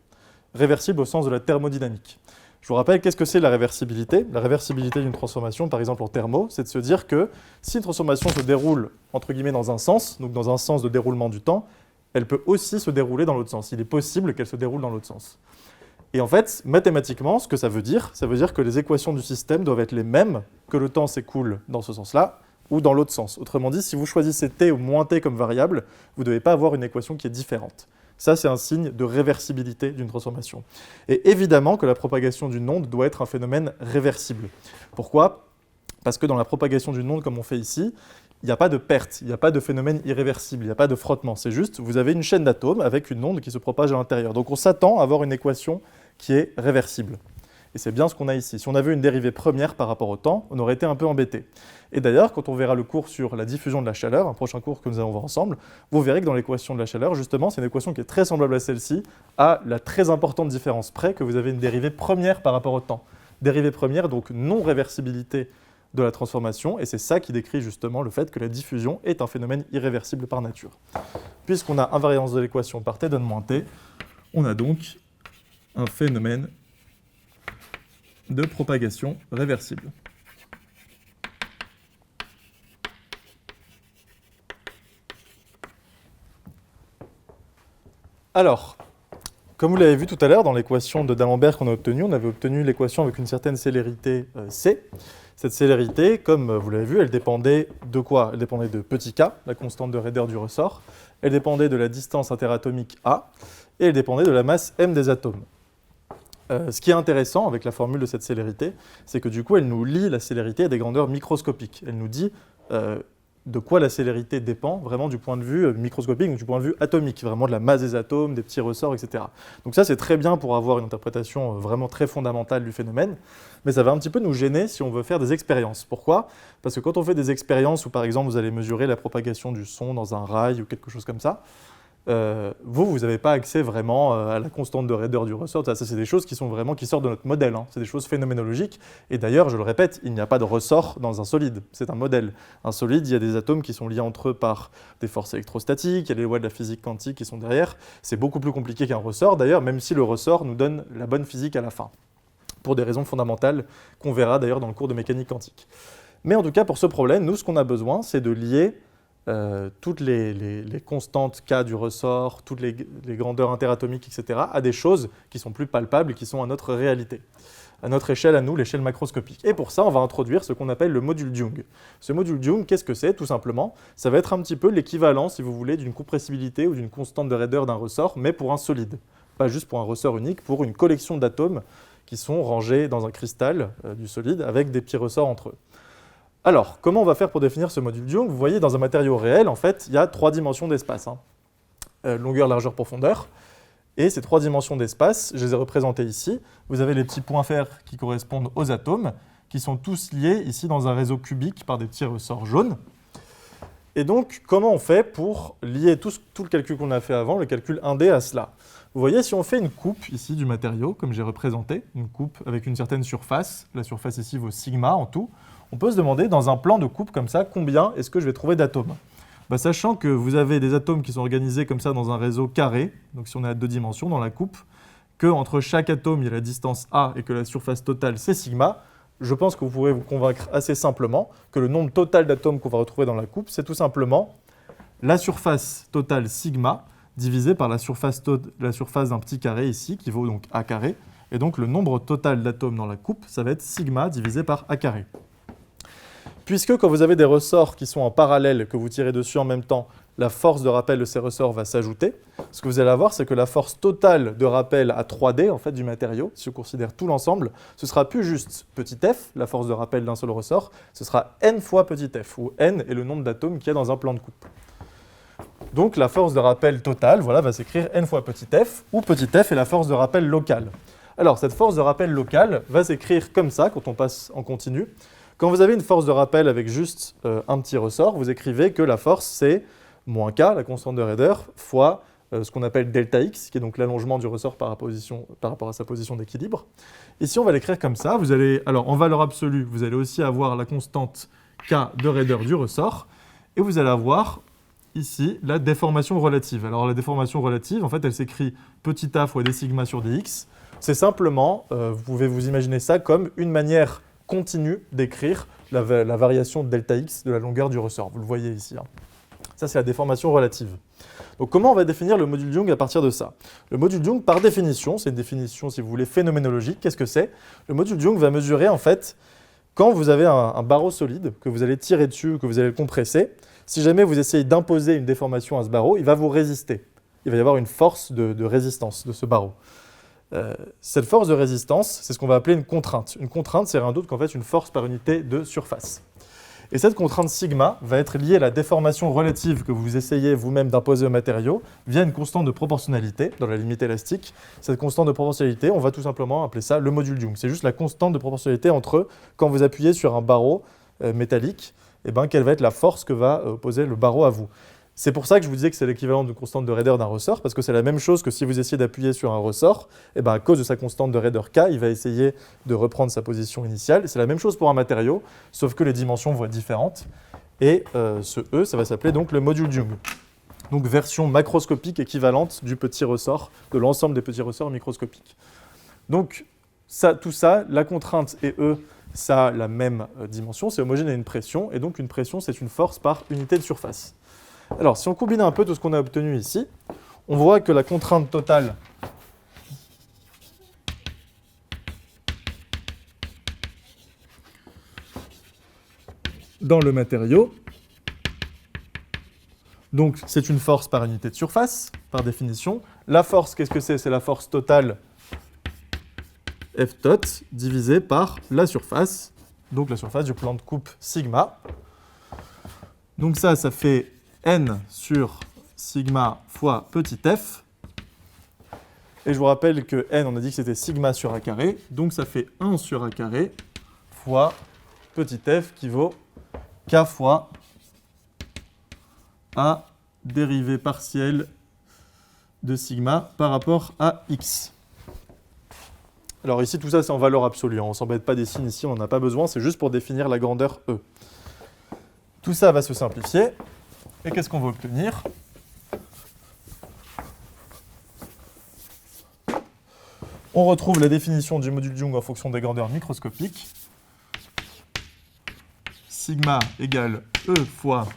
Réversible au sens de la thermodynamique. Je vous rappelle, qu'est-ce que c'est la réversibilité? La réversibilité d'une transformation, par exemple en thermo, c'est de se dire que si une transformation se déroule, entre guillemets, dans un sens, donc dans un sens de déroulement du temps, elle peut aussi se dérouler dans l'autre sens. Il est possible qu'elle se déroule dans l'autre sens. Et en fait, mathématiquement, ce que ça veut dire que les équations du système doivent être les mêmes que le temps s'écoule dans ce sens-là ou dans l'autre sens. Autrement dit, si vous choisissez t ou moins t comme variable, vous ne devez pas avoir une équation qui est différente. Ça, c'est un signe de réversibilité d'une transformation. Et évidemment que la propagation d'une onde doit être un phénomène réversible. Pourquoi? Parce que dans la propagation d'une onde, comme on fait ici, il n'y a pas de perte, il n'y a pas de phénomène irréversible, il n'y a pas de frottement. C'est juste, vous avez une chaîne d'atomes avec une onde qui se propage à l'intérieur. Donc on s'attend à avoir une équation qui est réversible. Et c'est bien ce qu'on a ici. Si on avait une dérivée première par rapport au temps, on aurait été un peu embêté. Et d'ailleurs, quand on verra le cours sur la diffusion de la chaleur, un prochain cours que nous allons voir ensemble, vous verrez que dans l'équation de la chaleur, justement, c'est une équation qui est très semblable à celle-ci, à la très importante différence près que vous avez une dérivée première par rapport au temps. Dérivée première, donc non-réversibilité de la transformation, et c'est ça qui décrit justement le fait que la diffusion est un phénomène irréversible par nature. Puisqu'on a invariance de l'équation par t donne moins t, on a donc un phénomène de propagation réversible. Alors, comme vous l'avez vu tout à l'heure, dans l'équation de D'Alembert qu'on a obtenue, on avait obtenu l'équation avec une certaine célérité c. Cette célérité, comme vous l'avez vu, elle dépendait de quoi? Elle dépendait de petit k, la constante de raideur du ressort, elle dépendait de la distance interatomique a, et elle dépendait de la masse m des atomes. Ce qui est intéressant avec la formule de cette célérité, c'est que du coup, elle nous lie la célérité à des grandeurs microscopiques. Elle nous dit de quoi la célérité dépend, vraiment du point de vue microscopique, donc du point de vue atomique, vraiment de la masse des atomes, des petits ressorts, etc. Donc ça, c'est très bien pour avoir une interprétation vraiment très fondamentale du phénomène, mais ça va un petit peu nous gêner si on veut faire des expériences. Pourquoi? Parce que quand on fait des expériences où, par exemple, vous allez mesurer la propagation du son dans un rail ou quelque chose comme ça, vous n'avez pas accès vraiment à la constante de raideur du ressort. Ça, c'est des choses qui sortent de notre modèle. Hein. C'est des choses phénoménologiques. Et d'ailleurs, je le répète, il n'y a pas de ressort dans un solide. C'est un modèle. Un solide, il y a des atomes qui sont liés entre eux par des forces électrostatiques, il y a les lois de la physique quantique qui sont derrière. C'est beaucoup plus compliqué qu'un ressort, d'ailleurs, même si le ressort nous donne la bonne physique à la fin, pour des raisons fondamentales qu'on verra d'ailleurs dans le cours de mécanique quantique. Mais en tout cas, pour ce problème, nous, ce qu'on a besoin, c'est de lier toutes les constantes K du ressort, toutes les grandeurs interatomiques, etc., à des choses qui sont plus palpables et qui sont à notre réalité, à notre échelle, à nous, l'échelle macroscopique. Et pour ça, on va introduire ce qu'on appelle le module Young. Ce module Young, qu'est-ce que c'est? Tout simplement, ça va être un petit peu l'équivalent, si vous voulez, d'une compressibilité ou d'une constante de raideur d'un ressort, mais pour un solide. Pas juste pour un ressort unique, pour une collection d'atomes qui sont rangés dans un cristal du solide avec des petits ressorts entre eux. Alors, comment on va faire pour définir ce module Young? Vous voyez, dans un matériau réel, en fait, il y a 3 dimensions d'espace. Longueur, largeur, profondeur. Et ces 3 dimensions d'espace, je les ai représentées ici. Vous avez les petits points verts qui correspondent aux atomes, qui sont tous liés ici dans un réseau cubique par des petits ressorts jaunes. Et donc, comment on fait pour lier tout le calcul qu'on a fait avant, le calcul 1D, à cela? Vous voyez, si on fait une coupe ici du matériau, comme j'ai représenté, une coupe avec une certaine surface, la surface ici vaut sigma en tout, on peut se demander, dans un plan de coupe comme ça, combien est-ce que je vais trouver d'atomes? Sachant que vous avez des atomes qui sont organisés comme ça dans un réseau carré, donc si on est à 2 dimensions dans la coupe, qu'entre chaque atome, il y a la distance A et que la surface totale, c'est sigma, je pense que vous pourrez vous convaincre assez simplement que le nombre total d'atomes qu'on va retrouver dans la coupe, c'est tout simplement la surface totale sigma divisé par la surface d'un petit carré ici, qui vaut donc A carré. Et donc le nombre total d'atomes dans la coupe, ça va être sigma divisé par A carré. Puisque quand vous avez des ressorts qui sont en parallèle, que vous tirez dessus en même temps, la force de rappel de ces ressorts va s'ajouter. Ce que vous allez avoir, c'est que la force totale de rappel à 3D en fait, du matériau, si on considère tout l'ensemble, ce sera plus juste petit f, la force de rappel d'un seul ressort, ce sera n fois petit f, où n est le nombre d'atomes qu'il y a dans un plan de coupe. Donc la force de rappel totale va s'écrire n fois petit f, où petit f est la force de rappel locale. Alors cette force de rappel locale va s'écrire comme ça quand on passe en continu. Quand vous avez une force de rappel avec juste un petit ressort, vous écrivez que la force c'est moins k, la constante de raideur, fois ce qu'on appelle delta x, qui est donc l'allongement du ressort par rapport à sa position d'équilibre. Ici on va l'écrire comme ça. Alors en valeur absolue, vous allez aussi avoir la constante k de raideur du ressort, et vous allez avoir ici la déformation relative. Alors la déformation relative, en fait, elle s'écrit petit a fois d sigma sur dx. C'est simplement, vous pouvez vous imaginer ça comme une manière continue d'écrire la variation de delta x de la longueur du ressort. Vous le voyez ici. Ça, c'est la déformation relative. Donc comment on va définir le module Young à partir de ça? Le module Young, par définition, c'est une définition, si vous voulez, phénoménologique. Qu'est-ce que c'est? Le module Young va mesurer, en fait, quand vous avez un barreau solide, que vous allez tirer dessus, que vous allez le compresser, si jamais vous essayez d'imposer une déformation à ce barreau, il va vous résister. Il va y avoir une force de résistance de ce barreau. Cette force de résistance, c'est ce qu'on va appeler une contrainte. Une contrainte, c'est rien d'autre qu'en fait une force par unité de surface. Et cette contrainte sigma va être liée à la déformation relative que vous essayez vous-même d'imposer au matériau via une constante de proportionnalité dans la limite élastique. Cette constante de proportionnalité, on va tout simplement appeler ça le module Young. C'est juste la constante de proportionnalité entre quand vous appuyez sur un barreau métallique, et quelle va être la force que va opposer le barreau à vous. C'est pour ça que je vous disais que c'est l'équivalent d'une constante de raideur d'un ressort, parce que c'est la même chose que si vous essayez d'appuyer sur un ressort, à cause de sa constante de raideur K, il va essayer de reprendre sa position initiale. C'est la même chose pour un matériau, sauf que les dimensions vont être différentes. Et ce E, ça va s'appeler donc le module Young. Donc version macroscopique équivalente du petit ressort, de l'ensemble des petits ressorts microscopiques. Donc tout ça, la contrainte et E, ça a la même dimension, c'est homogène à une pression, et donc une pression, c'est une force par unité de surface. Alors, si on combine un peu tout ce qu'on a obtenu ici, on voit que la contrainte totale dans le matériau, donc c'est une force par unité de surface, par définition. La force, qu'est-ce que c'est? C'est la force totale F tot divisée par la surface, donc la surface du plan de coupe sigma. Donc ça fait N sur sigma fois petit f. Et je vous rappelle que N, on a dit que c'était sigma sur A carré, donc ça fait 1 sur A carré fois petit f qui vaut K fois A dérivée partielle de sigma par rapport à x. Alors ici, tout ça, c'est en valeur absolue. On ne s'embête pas des signes ici, on n'en a pas besoin, c'est juste pour définir la grandeur E. Tout ça va se simplifier. Et qu'est-ce qu'on va obtenir? On retrouve la définition du module Young en fonction des grandeurs microscopiques. Sigma égale E fois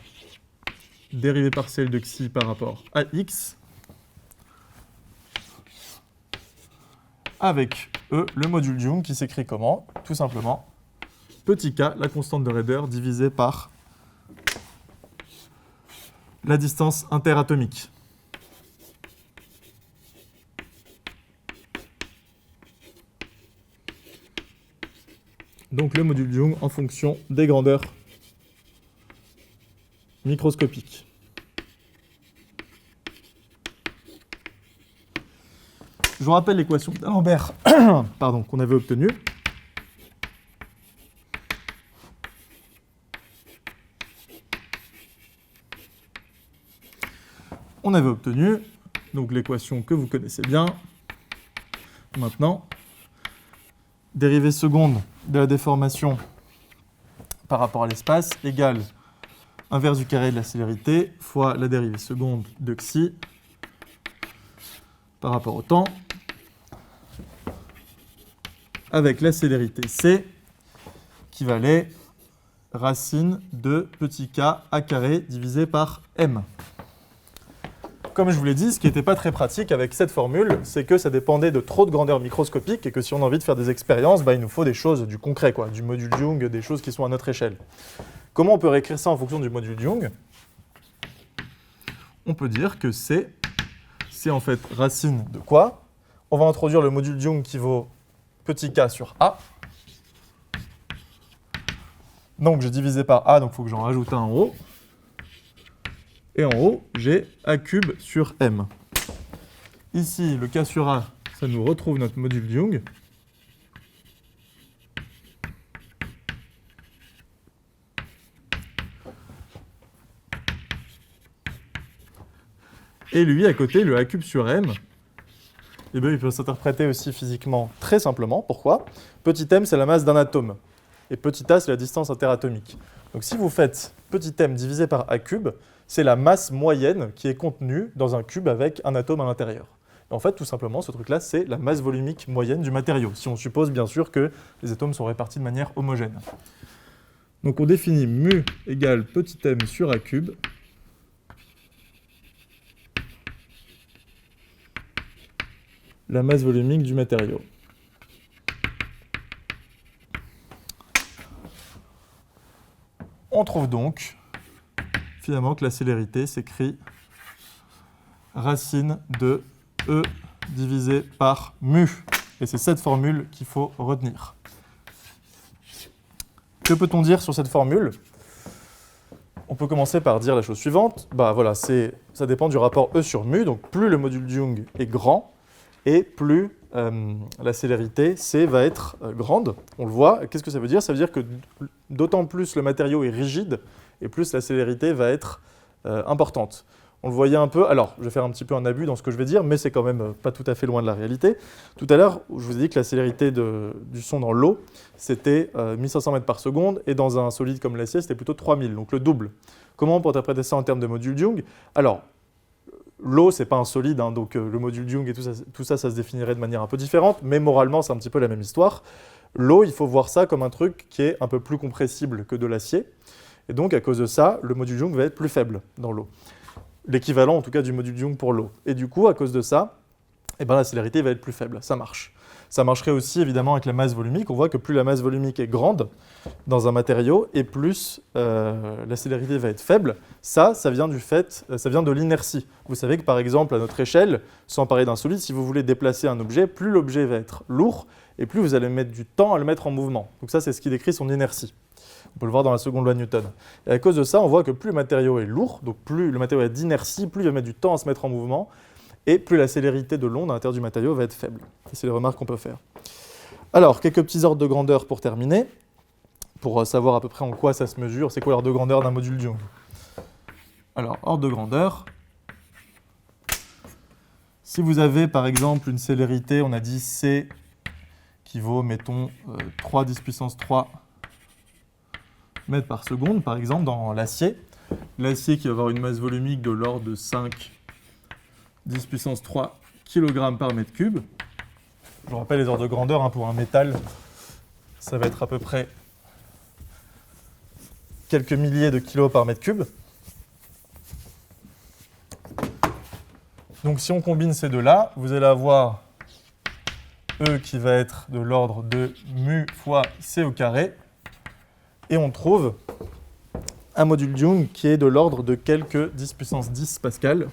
dérivée partielle de xi par rapport à x, avec E, le module Young, qui s'écrit comment? Tout simplement, petit k, la constante de raideur, divisée par la distance interatomique. Donc le module Young en fonction des grandeurs microscopiques. Je vous rappelle l'équation d'Alembert qu'on avait obtenue. On avait obtenu donc l'équation que vous connaissez bien. Maintenant, dérivée seconde de la déformation par rapport à l'espace égale inverse du carré de la célérité fois la dérivée seconde de xi par rapport au temps, avec la célérité c qui valait racine de petit k a carré divisé par m. Comme je vous l'ai dit, ce qui n'était pas très pratique avec cette formule, c'est que ça dépendait de trop de grandeur microscopique et que si on a envie de faire des expériences, il nous faut des choses, du concret, du module Young, des choses qui sont à notre échelle. Comment on peut réécrire ça en fonction du module Young? On peut dire que c'est en fait racine de quoi? On va introduire le module Young qui vaut petit k sur A. Donc j'ai divisé par A, donc il faut que j'en rajoute un en haut. Et en haut, j'ai A cube sur M. Ici, le K sur A, ça nous retrouve notre module Young. Et lui, à côté, le A cube sur M, il peut s'interpréter aussi physiquement très simplement. Pourquoi? Petit m, c'est la masse d'un atome. Et petit a, c'est la distance interatomique. Donc si vous faites petit m divisé par A cube, c'est la masse moyenne qui est contenue dans un cube avec un atome à l'intérieur. Et en fait, tout simplement, ce truc-là, c'est la masse volumique moyenne du matériau, si on suppose bien sûr que les atomes sont répartis de manière homogène. Donc on définit mu égale petit m sur A cube, la masse volumique du matériau. On trouve donc finalement que la célérité s'écrit racine de E divisé par mu. Et c'est cette formule qu'il faut retenir. Que peut-on dire sur cette formule? On peut commencer par dire la chose suivante. Bah voilà, ça dépend du rapport E sur mu. Donc plus le module de Young est grand et plus la célérité C va être grande. On le voit. Qu'est-ce que ça veut dire? Ça veut dire que d'autant plus le matériau est rigide et plus la célérité va être importante. On le voyait un peu. Alors, je vais faire un petit peu un abus dans ce que je vais dire, mais c'est quand même pas tout à fait loin de la réalité. Tout à l'heure, je vous ai dit que la célérité du son dans l'eau, c'était 1500 mètres par seconde, et dans un solide comme l'acier, c'était plutôt 3000, donc le double. Comment on peut interpréter ça en termes de module de Young? Alors, l'eau, c'est pas un solide, hein, donc le module de Young et tout ça, ça se définirait de manière un peu différente, mais moralement, c'est un petit peu la même histoire. L'eau, il faut voir ça comme un truc qui est un peu plus compressible que de l'acier, et donc à cause de ça, le module de Young va être plus faible dans l'eau. L'équivalent en tout cas du module de Young pour l'eau. Et du coup, à cause de ça, eh ben, la célérité va être plus faible, ça marche. Ça marcherait aussi évidemment avec la masse volumique. On voit que plus la masse volumique est grande dans un matériau et plus la célérité va être faible. Ça vient de l'inertie. Vous savez que par exemple, à notre échelle, sans parler d'un solide, si vous voulez déplacer un objet, plus l'objet va être lourd et plus vous allez mettre du temps à le mettre en mouvement. Donc ça, c'est ce qui décrit son inertie. On peut le voir dans la seconde loi de Newton. Et à cause de ça, on voit que plus le matériau est lourd, donc plus le matériau a d'inertie, plus il va mettre du temps à se mettre en mouvement, et plus la célérité de l'onde à l'intérieur du matériau va être faible. C'est les remarques qu'on peut faire. Alors, quelques petits ordres de grandeur pour terminer, pour savoir à peu près en quoi ça se mesure. C'est quoi l'ordre de grandeur d'un module de Young? Alors, ordre de grandeur. Si vous avez par exemple une célérité, on a dit C qui vaut, mettons, 3 10 puissance 3 mètres par seconde, par exemple, dans l'acier. L'acier qui va avoir une masse volumique de l'ordre de 5 10 puissance 3 kg par mètre cube. Je vous rappelle les ordres de grandeur, hein, pour un métal, ça va être à peu près quelques milliers de kilos par mètre cube. Donc si on combine ces deux-là, vous allez avoir E qui va être de l'ordre de mu fois C au carré. Et on trouve un module de Young qui est de l'ordre de quelques 10 puissance 10 pascal.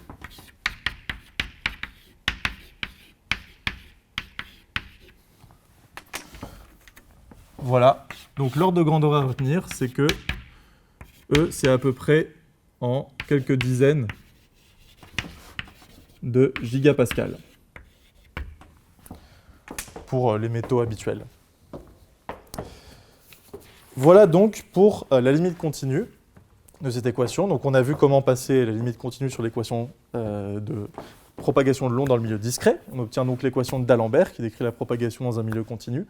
Voilà. Donc l'ordre de grandeur à retenir, c'est que E, c'est à peu près en quelques dizaines de gigapascal pour les métaux habituels. Voilà donc pour la limite continue de cette équation. Donc on a vu comment passer la limite continue sur l'équation de propagation de l'onde dans le milieu discret. On obtient donc l'équation de D'Alembert qui décrit la propagation dans un milieu continu.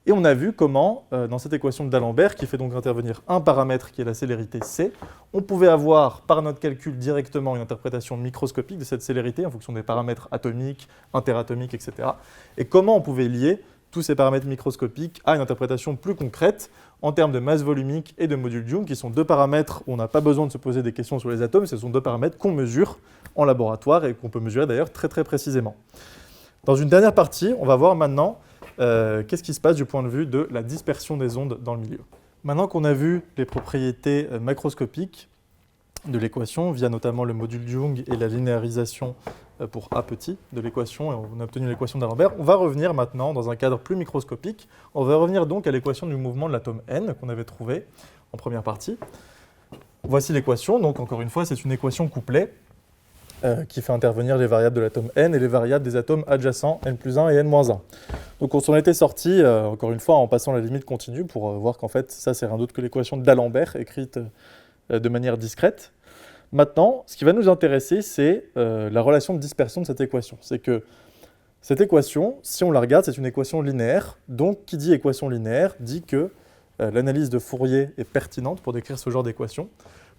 Et on a vu comment, dans cette équation de D'Alembert, qui fait donc intervenir un paramètre qui est la célérité C, on pouvait avoir par notre calcul directement une interprétation microscopique de cette célérité en fonction des paramètres atomiques, interatomiques, etc. Et comment on pouvait lier tous ces paramètres microscopiques à une interprétation plus concrète en termes de masse volumique et de module de Young, qui sont deux paramètres où on n'a pas besoin de se poser des questions sur les atomes, ce sont deux paramètres qu'on mesure en laboratoire et qu'on peut mesurer d'ailleurs très très précisément. Dans une dernière partie, on va voir maintenant qu'est-ce qui se passe du point de vue de la dispersion des ondes dans le milieu. Maintenant qu'on a vu les propriétés macroscopiques de l'équation, via notamment le module de Young et la linéarisation pour A petit de l'équation, et on a obtenu l'équation d'Alembert, on va revenir maintenant dans un cadre plus microscopique. On va revenir donc à l'équation du mouvement de l'atome N qu'on avait trouvée en première partie. Voici l'équation, donc encore une fois, c'est une équation couplée qui fait intervenir les variables de l'atome N et les variables des atomes adjacents N plus 1 et N moins 1. Donc on s'en était sorti, encore une fois, en passant la limite continue pour voir qu'en fait, ça, c'est rien d'autre que l'équation d'Alembert écrite de manière discrète. Maintenant, ce qui va nous intéresser, c'est la relation de dispersion de cette équation. C'est que cette équation, si on la regarde, c'est une équation linéaire. Donc, qui dit équation linéaire dit que l'analyse de Fourier est pertinente pour décrire ce genre d'équation.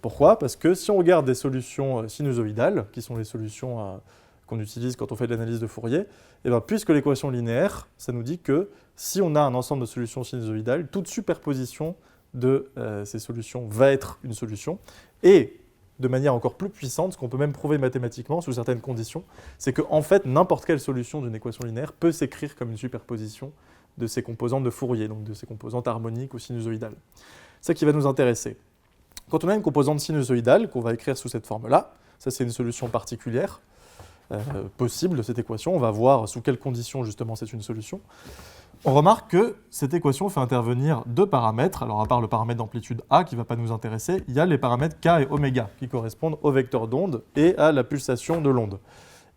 Pourquoi? Parce que si on regarde des solutions sinusoïdales, qui sont les solutions qu'on utilise quand on fait de l'analyse de Fourier, et bien, puisque l'équation linéaire, ça nous dit que si on a un ensemble de solutions sinusoïdales, toute superposition de ces solutions va être une solution. Et de manière encore plus puissante, ce qu'on peut même prouver mathématiquement sous certaines conditions, c'est qu'en fait, n'importe quelle solution d'une équation linéaire peut s'écrire comme une superposition de ses composantes de Fourier, donc de ses composantes harmoniques ou sinusoïdales. C'est ça qui va nous intéresser. Quand on a une composante sinusoïdale, qu'on va écrire sous cette forme-là, ça c'est une solution particulière, possibles de cette équation. On va voir sous quelles conditions justement c'est une solution. On remarque que cette équation fait intervenir deux paramètres. Alors à part le paramètre d'amplitude A qui ne va pas nous intéresser, il y a les paramètres K et oméga qui correspondent au vecteur d'onde et à la pulsation de l'onde.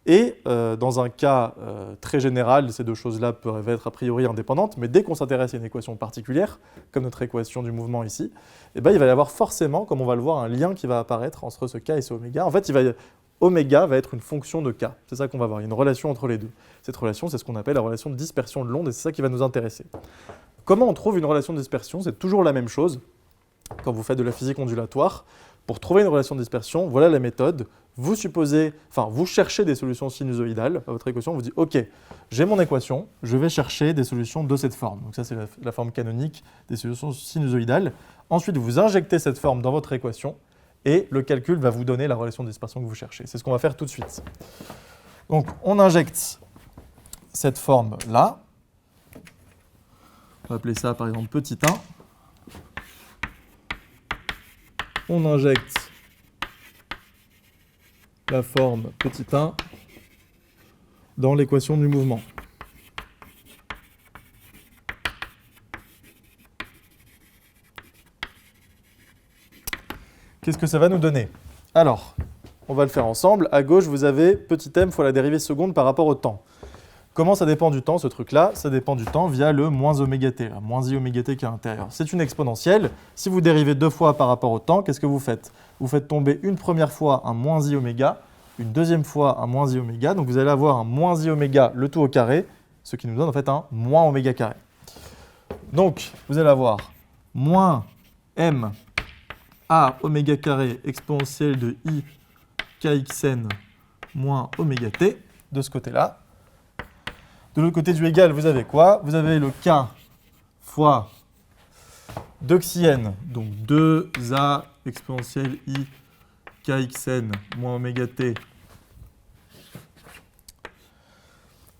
Et dans un cas très général, ces deux choses-là peuvent être a priori indépendantes, mais dès qu'on s'intéresse à une équation particulière, comme notre équation du mouvement ici, eh ben, il va y avoir forcément, comme on va le voir, un lien qui va apparaître entre ce K et ce oméga. En fait, oméga va être une fonction de K. C'est ça qu'on va voir. Il y a une relation entre les deux. Cette relation, c'est ce qu'on appelle la relation de dispersion de l'onde, et c'est ça qui va nous intéresser. Comment on trouve une relation de dispersion? C'est toujours la même chose quand vous faites de la physique ondulatoire. Pour trouver une relation de dispersion, voilà la méthode. Vous cherchez des solutions sinusoïdales à votre équation. Vous dites, OK, j'ai mon équation, je vais chercher des solutions de cette forme. Donc ça, c'est la forme canonique des solutions sinusoïdales. Ensuite, vous injectez cette forme dans votre équation et le calcul va vous donner la relation de dispersion que vous cherchez. C'est ce qu'on va faire tout de suite. Donc, on injecte cette forme-là. On va appeler ça, par exemple, petit 1. On injecte la forme petit 1 dans l'équation du mouvement. Qu'est-ce que ça va nous donner? Alors, on va le faire ensemble. À gauche, vous avez petit m fois la dérivée seconde par rapport au temps. Comment ça dépend du temps, ce truc-là? Ça dépend du temps via le moins oméga t, moins i oméga t qui est à l'intérieur. C'est une exponentielle. Si vous dérivez deux fois par rapport au temps, qu'est-ce que vous faites? Vous faites tomber une première fois un moins i oméga, une deuxième fois un moins i oméga. Donc vous allez avoir un moins i oméga, le tout au carré, ce qui nous donne en fait un moins oméga carré. Donc vous allez avoir moins m a oméga carré exponentielle de i kxn moins oméga t de ce côté-là. De l'autre côté du égal, vous avez quoi? Vous avez le k fois 2 xi n, donc 2a exponentielle i kxn moins oméga t.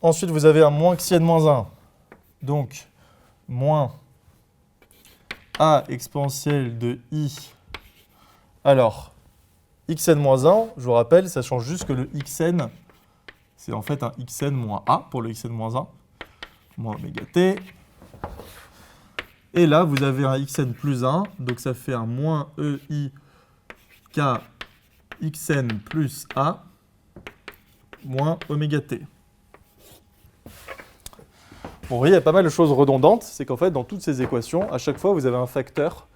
Ensuite, vous avez un moins xi n moins 1, donc moins a exponentielle de i. Alors, xn moins 1, je vous rappelle, ça change juste que le xn, c'est en fait un xn moins a pour le xn moins 1, moins oméga t. Et là, vous avez un xn plus 1, donc ça fait un moins ei k xn plus a moins oméga t. Bon, vous voyez, il y a pas mal de choses redondantes. C'est qu'en fait, dans toutes ces équations, à chaque fois, vous avez un facteur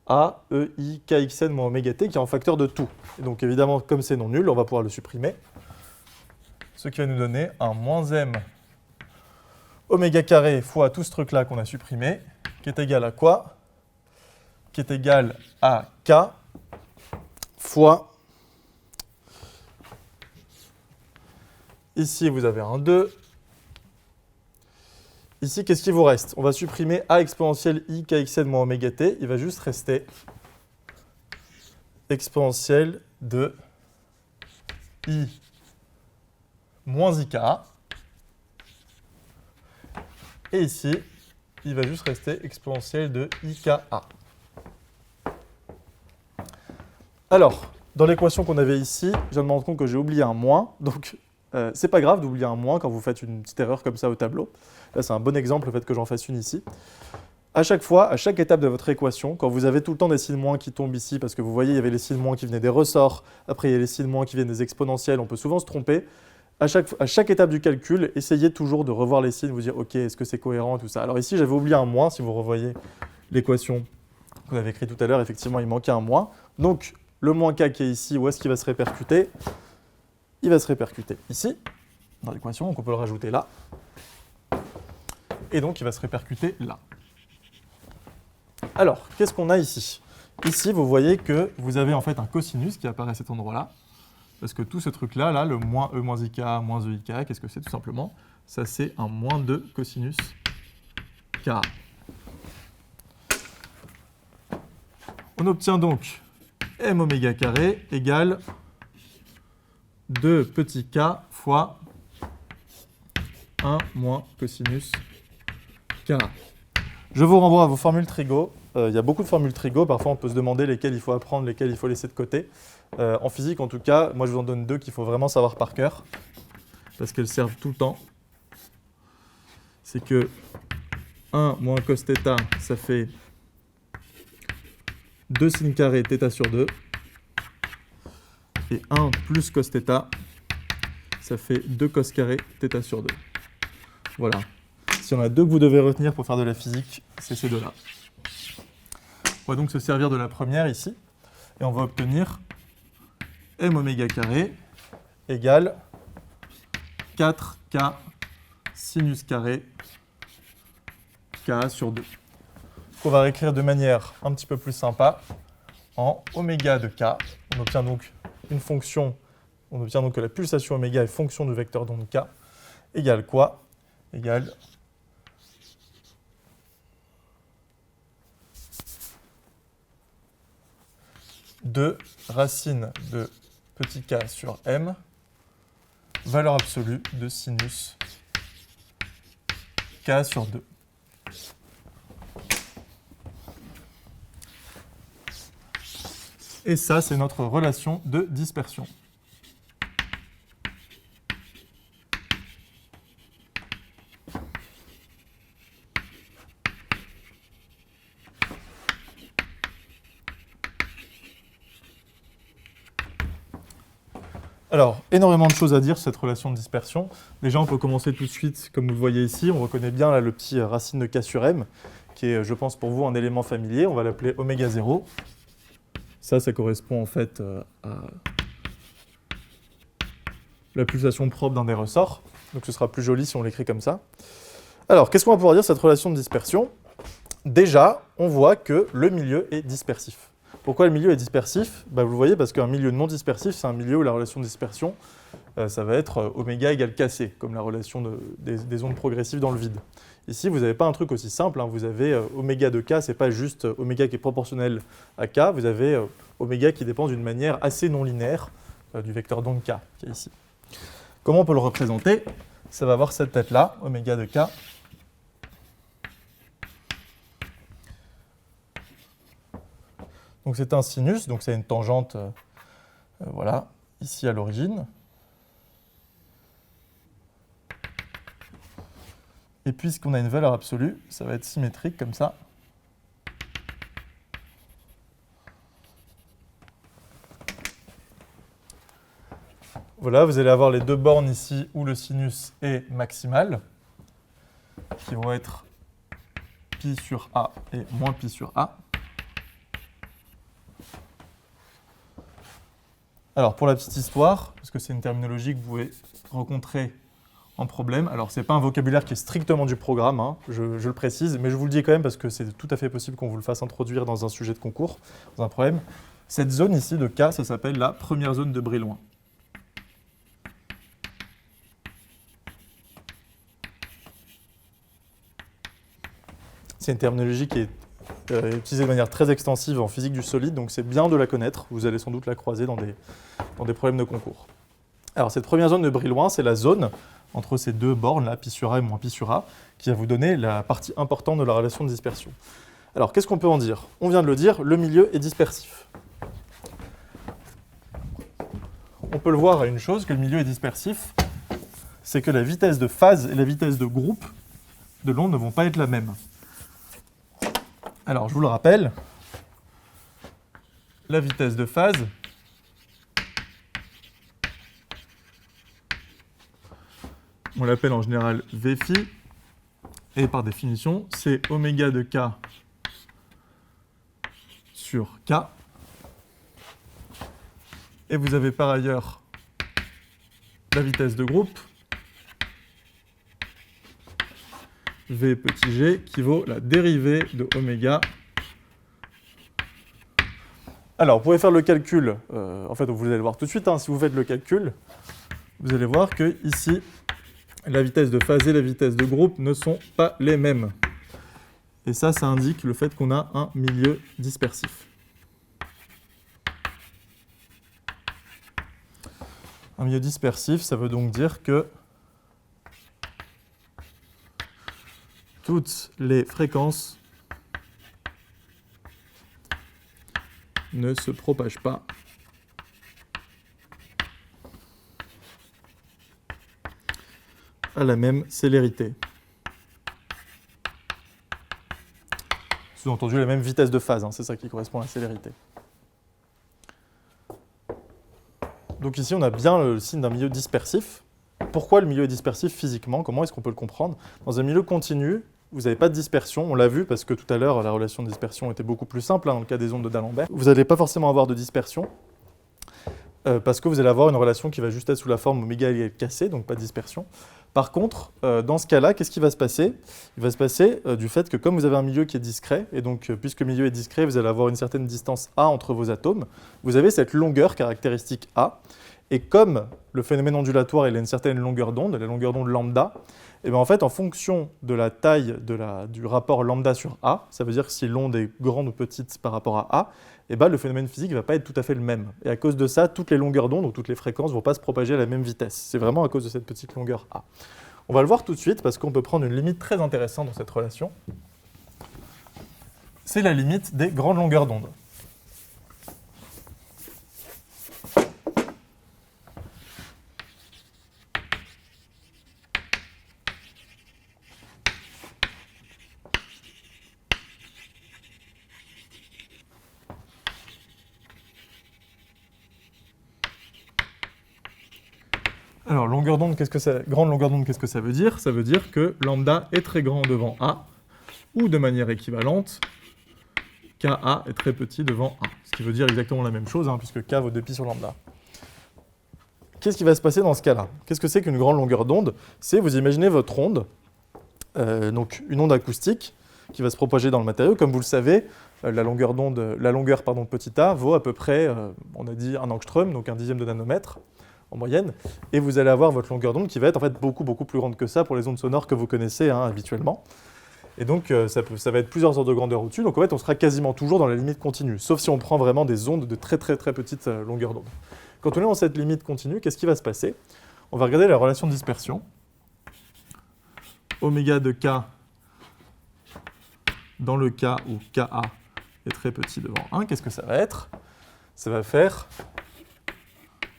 a, ei, kxn moins oméga t qui est en facteur de tout. Et donc, évidemment, comme c'est non nul, on va pouvoir le supprimer. Ce qui va nous donner un moins m oméga carré fois tout ce truc-là qu'on a supprimé, qui est égal à quoi? Qui est égal à k fois... Ici, vous avez un 2. Ici, qu'est-ce qui vous reste? On va supprimer a exponentielle i kxn moins oméga t. Il va juste rester exponentielle de i moins ika. Et ici, il va juste rester exponentielle de ika. Alors, dans l'équation qu'on avait ici, je viens de me rendre compte que j'ai oublié un moins. Donc, c'est pas grave d'oublier un moins quand vous faites une petite erreur comme ça au tableau. Là, c'est un bon exemple, le fait que j'en fasse une ici. À chaque fois, à chaque étape de votre équation, quand vous avez tout le temps des signes moins qui tombent ici, parce que vous voyez, il y avait les signes moins qui venaient des ressorts, après il y a les signes moins qui viennent des exponentielles, on peut souvent se tromper. À chaque étape du calcul, essayez toujours de revoir les signes, vous dire, OK, est-ce que c'est cohérent, tout ça. Alors ici, j'avais oublié un moins, si vous revoyez l'équation qu'on avait écrite tout à l'heure, effectivement, il manquait un moins. Donc, le moins k qui est ici, où est-ce qu'il va se répercuter? Il va se répercuter ici, dans l'équation, donc on peut le rajouter là. Et donc, il va se répercuter là. Alors, qu'est-ce qu'on a ici? Ici, vous voyez que vous avez en fait un cosinus qui apparaît à cet endroit-là. Parce que tout ce truc-là, là, le moins e moins ik, moins e ik, qu'est-ce que c'est tout simplement? Ça, c'est un moins 2 cosinus k. On obtient donc m oméga carré égale 2 petit k fois 1 moins cosinus k. Je vous renvoie à vos formules trigo. Il y a beaucoup de formules trigo. Parfois, on peut se demander lesquelles il faut apprendre, lesquelles il faut laisser de côté. En physique, en tout cas, moi, je vous en donne 2 qu'il faut vraiment savoir par cœur, parce qu'elles servent tout le temps. C'est que 1 moins cos θ, ça fait 2 sin carré θ sur 2. Et 1 plus cos θ, ça fait 2 cos carré θ sur 2. Voilà. Si on a 2 que vous devez retenir pour faire de la physique, c'est ces 2-là. On va donc se servir de la première ici, et on va obtenir m oméga carré égale 4k sinus carré k sur 2. On va réécrire de manière un petit peu plus sympa en oméga de k. On obtient donc une fonction, on obtient donc que la pulsation oméga est fonction du vecteur d'onde k, égale quoi? Égale de racine de petit k sur m, valeur absolue de sinus k sur 2. Et ça, c'est notre relation de dispersion. Alors, énormément de choses à dire sur cette relation de dispersion. Déjà, on peut commencer tout de suite, comme vous le voyez ici, on reconnaît bien là, le petit racine de k sur m, qui est, je pense, pour vous, un élément familier. On va l'appeler oméga 0. Ça correspond en fait à la pulsation propre d'un des ressorts. Donc ce sera plus joli si on l'écrit comme ça. Alors, qu'est-ce qu'on va pouvoir dire de cette relation de dispersion? Déjà, on voit que le milieu est dispersif. Pourquoi le milieu est dispersif? Vous le voyez, parce qu'un milieu non dispersif, c'est un milieu où la relation de dispersion, ça va être oméga égale kc, comme la relation des ondes progressives dans le vide. Ici, vous n'avez pas un truc aussi simple, hein. Vous avez oméga de k, c'est pas juste oméga qui est proportionnel à k, vous avez oméga qui dépend d'une manière assez non linéaire du vecteur d'onde k, qui est ici. Comment on peut le représenter? Ça va avoir cette tête-là, oméga de k. Donc c'est un sinus, donc c'est une tangente, voilà, ici à l'origine. Et puisqu'on a une valeur absolue, ça va être symétrique comme ça. Voilà, vous allez avoir les 2 bornes ici où le sinus est maximal, qui vont être pi sur a et moins pi sur a. Alors, pour la petite histoire, parce que c'est une terminologie que vous pouvez rencontrer en problème, alors ce n'est pas un vocabulaire qui est strictement du programme, hein, je le précise, mais je vous le dis quand même parce que c'est tout à fait possible qu'on vous le fasse introduire dans un sujet de concours, dans un problème. Cette zone ici de K, ça s'appelle la première zone de Brillouin. C'est une terminologie qui est utilisée de manière très extensive en physique du solide, donc c'est bien de la connaître. Vous allez sans doute la croiser dans des problèmes de concours. Alors cette première zone de Brillouin, c'est la zone entre ces 2 bornes, là, pi sur a et moins pi sur a, qui va vous donner la partie importante de la relation de dispersion. Alors qu'est-ce qu'on peut en dire? On vient de le dire, le milieu est dispersif. On peut le voir à une chose, que le milieu est dispersif, c'est que la vitesse de phase et la vitesse de groupe de l'onde ne vont pas être la même. Alors, je vous le rappelle, la vitesse de phase, on l'appelle en général Vφ, et par définition, c'est oméga de k sur k. Et vous avez par ailleurs la vitesse de groupe, V petit g, qui vaut la dérivée de oméga. Alors, vous pouvez faire le calcul, en fait, vous allez le voir tout de suite, hein, si vous faites le calcul, vous allez voir que ici, la vitesse de phase et la vitesse de groupe ne sont pas les mêmes. Et ça indique le fait qu'on a un milieu dispersif. Un milieu dispersif, ça veut donc dire que toutes les fréquences ne se propage pas à la même célérité. Sous-entendu, la même vitesse de phase, hein, c'est ça qui correspond à la célérité. Donc ici, on a bien le signe d'un milieu dispersif. Pourquoi le milieu est dispersif physiquement? Comment est-ce qu'on peut le comprendre? Dans un milieu continu, vous n'avez pas de dispersion. On l'a vu parce que tout à l'heure, la relation de dispersion était beaucoup plus simple, hein, dans le cas des ondes de D'Alembert. Vous n'allez pas forcément avoir de dispersion parce que vous allez avoir une relation qui va juste être sous la forme oméga égale kc, donc pas de dispersion. Par contre, dans ce cas-là, qu'est-ce qui va se passer? Il va se passer du fait que comme vous avez un milieu qui est discret, et donc puisque le milieu est discret, vous allez avoir une certaine distance A entre vos atomes, vous avez cette longueur caractéristique A, et comme le phénomène ondulatoire il a une certaine longueur d'onde, la longueur d'onde lambda, et bien en fait en fonction de la taille du rapport lambda sur A, ça veut dire que si l'onde est grande ou petite par rapport à A, et ben le phénomène physique ne va pas être tout à fait le même. Et à cause de ça, toutes les longueurs d'onde ou toutes les fréquences ne vont pas se propager à la même vitesse. C'est vraiment à cause de cette petite longueur A. On va le voir tout de suite parce qu'on peut prendre une limite très intéressante dans cette relation. C'est la limite des grandes longueurs d'onde. Alors, longueur d'onde, grande longueur d'onde, qu'est-ce que ça veut dire? Ça veut dire que lambda est très grand devant A, ou de manière équivalente, Ka est très petit devant A. Ce qui veut dire exactement la même chose, hein, puisque K vaut 2π sur lambda. Qu'est-ce qui va se passer dans ce cas-là? Qu'est-ce que c'est qu'une grande longueur d'onde? C'est, vous imaginez votre onde, donc une onde acoustique, qui va se propager dans le matériau. Comme vous le savez, la longueur petit a vaut à peu près, on a dit 1 angstrom, donc 1/10 de nanomètre, en moyenne, et vous allez avoir votre longueur d'onde qui va être en fait beaucoup plus grande que ça pour les ondes sonores que vous connaissez habituellement. Et donc ça va être plusieurs ordres de grandeur au-dessus, donc en fait on sera quasiment toujours dans la limite continue, sauf si on prend vraiment des ondes de très petite longueur d'onde. Quand on est dans cette limite continue, qu'est-ce qui va se passer? On va regarder la relation de dispersion. Oméga de K dans le cas où Ka est très petit devant 1, qu'est-ce que ça va être? Ça va faire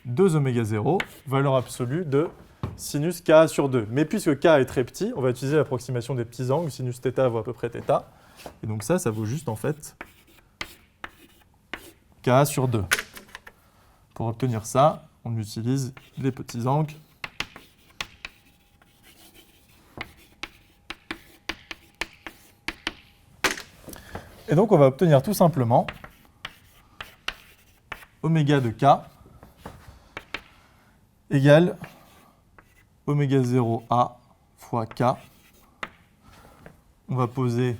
2 oméga 0, valeur absolue de sinus Ka sur 2. Mais puisque K est très petit, on va utiliser l'approximation des petits angles, sinus θ vaut à peu près θ, et donc ça vaut juste en fait Ka sur 2. Pour obtenir ça, on utilise les petits angles. Et donc on va obtenir tout simplement oméga de K égale oméga 0A fois K. On va poser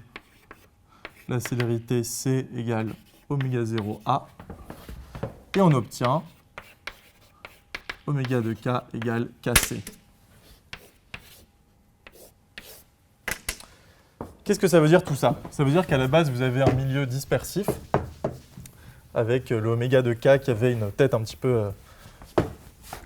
la célérité C égale oméga 0A. Et on obtient oméga de K égale Kc. Qu'est-ce que ça veut dire tout ça? Ça veut dire qu'à la base, vous avez un milieu dispersif avec l'oméga de K qui avait une tête un petit peu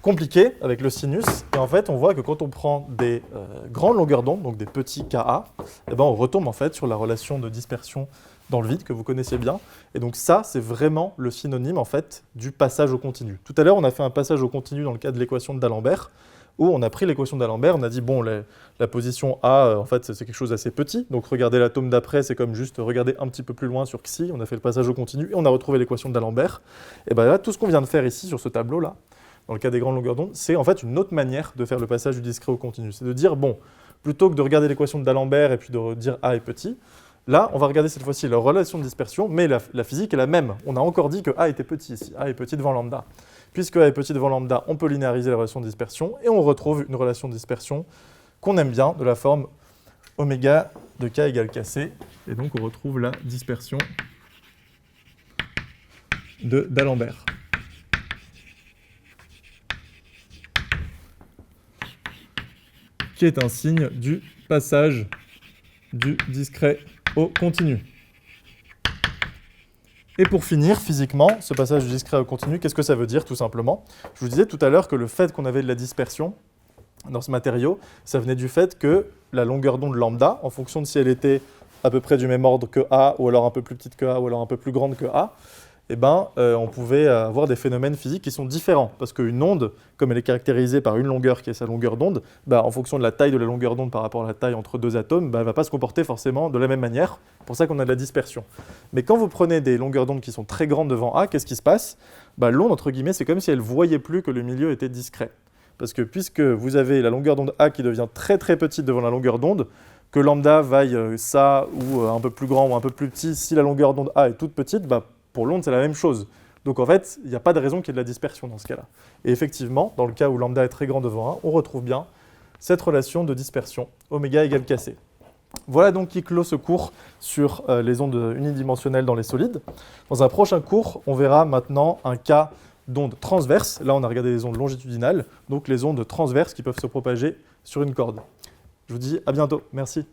compliquée avec le sinus. Et en fait, on voit que quand on prend des grandes longueurs d'onde, donc des petits Ka, eh ben, on retombe en fait sur la relation de dispersion dans le vide que vous connaissez bien. Et donc ça, c'est vraiment le synonyme en fait du passage au continu. Tout à l'heure, on a fait un passage au continu dans le cas de l'équation de D'Alembert, où on a pris l'équation de D'Alembert, on a dit, bon, la position A, en fait, c'est quelque chose d'assez petit, donc regarder l'atome d'après, c'est comme juste regarder un petit peu plus loin sur Xi, on a fait le passage au continu, et on a retrouvé l'équation de D'Alembert. Et bien là, tout ce qu'on vient de faire ici, sur ce tableau-là, dans le cas des grandes longueurs d'onde, c'est en fait une autre manière de faire le passage du discret au continu. C'est de dire, bon, plutôt que de regarder l'équation de D'Alembert et puis de dire A est petit, là, on va regarder cette fois-ci la relation de dispersion, mais la physique est la même. On a encore dit que A était petit ici, A est petit devant lambda. Puisque A est petit devant lambda, on peut linéariser la relation de dispersion, et on retrouve une relation de dispersion qu'on aime bien, de la forme oméga de K égale Kc, et donc on retrouve la dispersion de D'Alembert. Qui est un signe du passage du discret au continu. Et pour finir, physiquement, ce passage du discret au continu, qu'est-ce que ça veut dire tout simplement? Je vous disais tout à l'heure que le fait qu'on avait de la dispersion dans ce matériau, ça venait du fait que la longueur d'onde lambda, en fonction de si elle était à peu près du même ordre que A, ou alors un peu plus petite que A, ou alors un peu plus grande que A, on pouvait avoir des phénomènes physiques qui sont différents. Parce qu'une onde, comme elle est caractérisée par une longueur qui est sa longueur d'onde, en fonction de la taille de la longueur d'onde par rapport à la taille entre deux atomes, elle ne va pas se comporter forcément de la même manière. C'est pour ça qu'on a de la dispersion. Mais quand vous prenez des longueurs d'onde qui sont très grandes devant A, qu'est-ce qui se passe? L'onde, entre guillemets, c'est comme si elle ne voyait plus que le milieu était discret. Parce que puisque vous avez la longueur d'onde A qui devient très très petite devant la longueur d'onde, que lambda vaille ça ou un peu plus grand ou un peu plus petit, si la longueur d'onde A est toute petite, pour l'onde c'est la même chose. Donc en fait, il n'y a pas de raison qu'il y ait de la dispersion dans ce cas-là. Et effectivement, dans le cas où lambda est très grand devant 1, on retrouve bien cette relation de dispersion, oméga égale kc. Voilà donc qui clôt ce cours sur les ondes unidimensionnelles dans les solides. Dans un prochain cours, on verra maintenant un cas d'ondes transverses. Là, on a regardé les ondes longitudinales, donc les ondes transverses qui peuvent se propager sur une corde. Je vous dis à bientôt. Merci.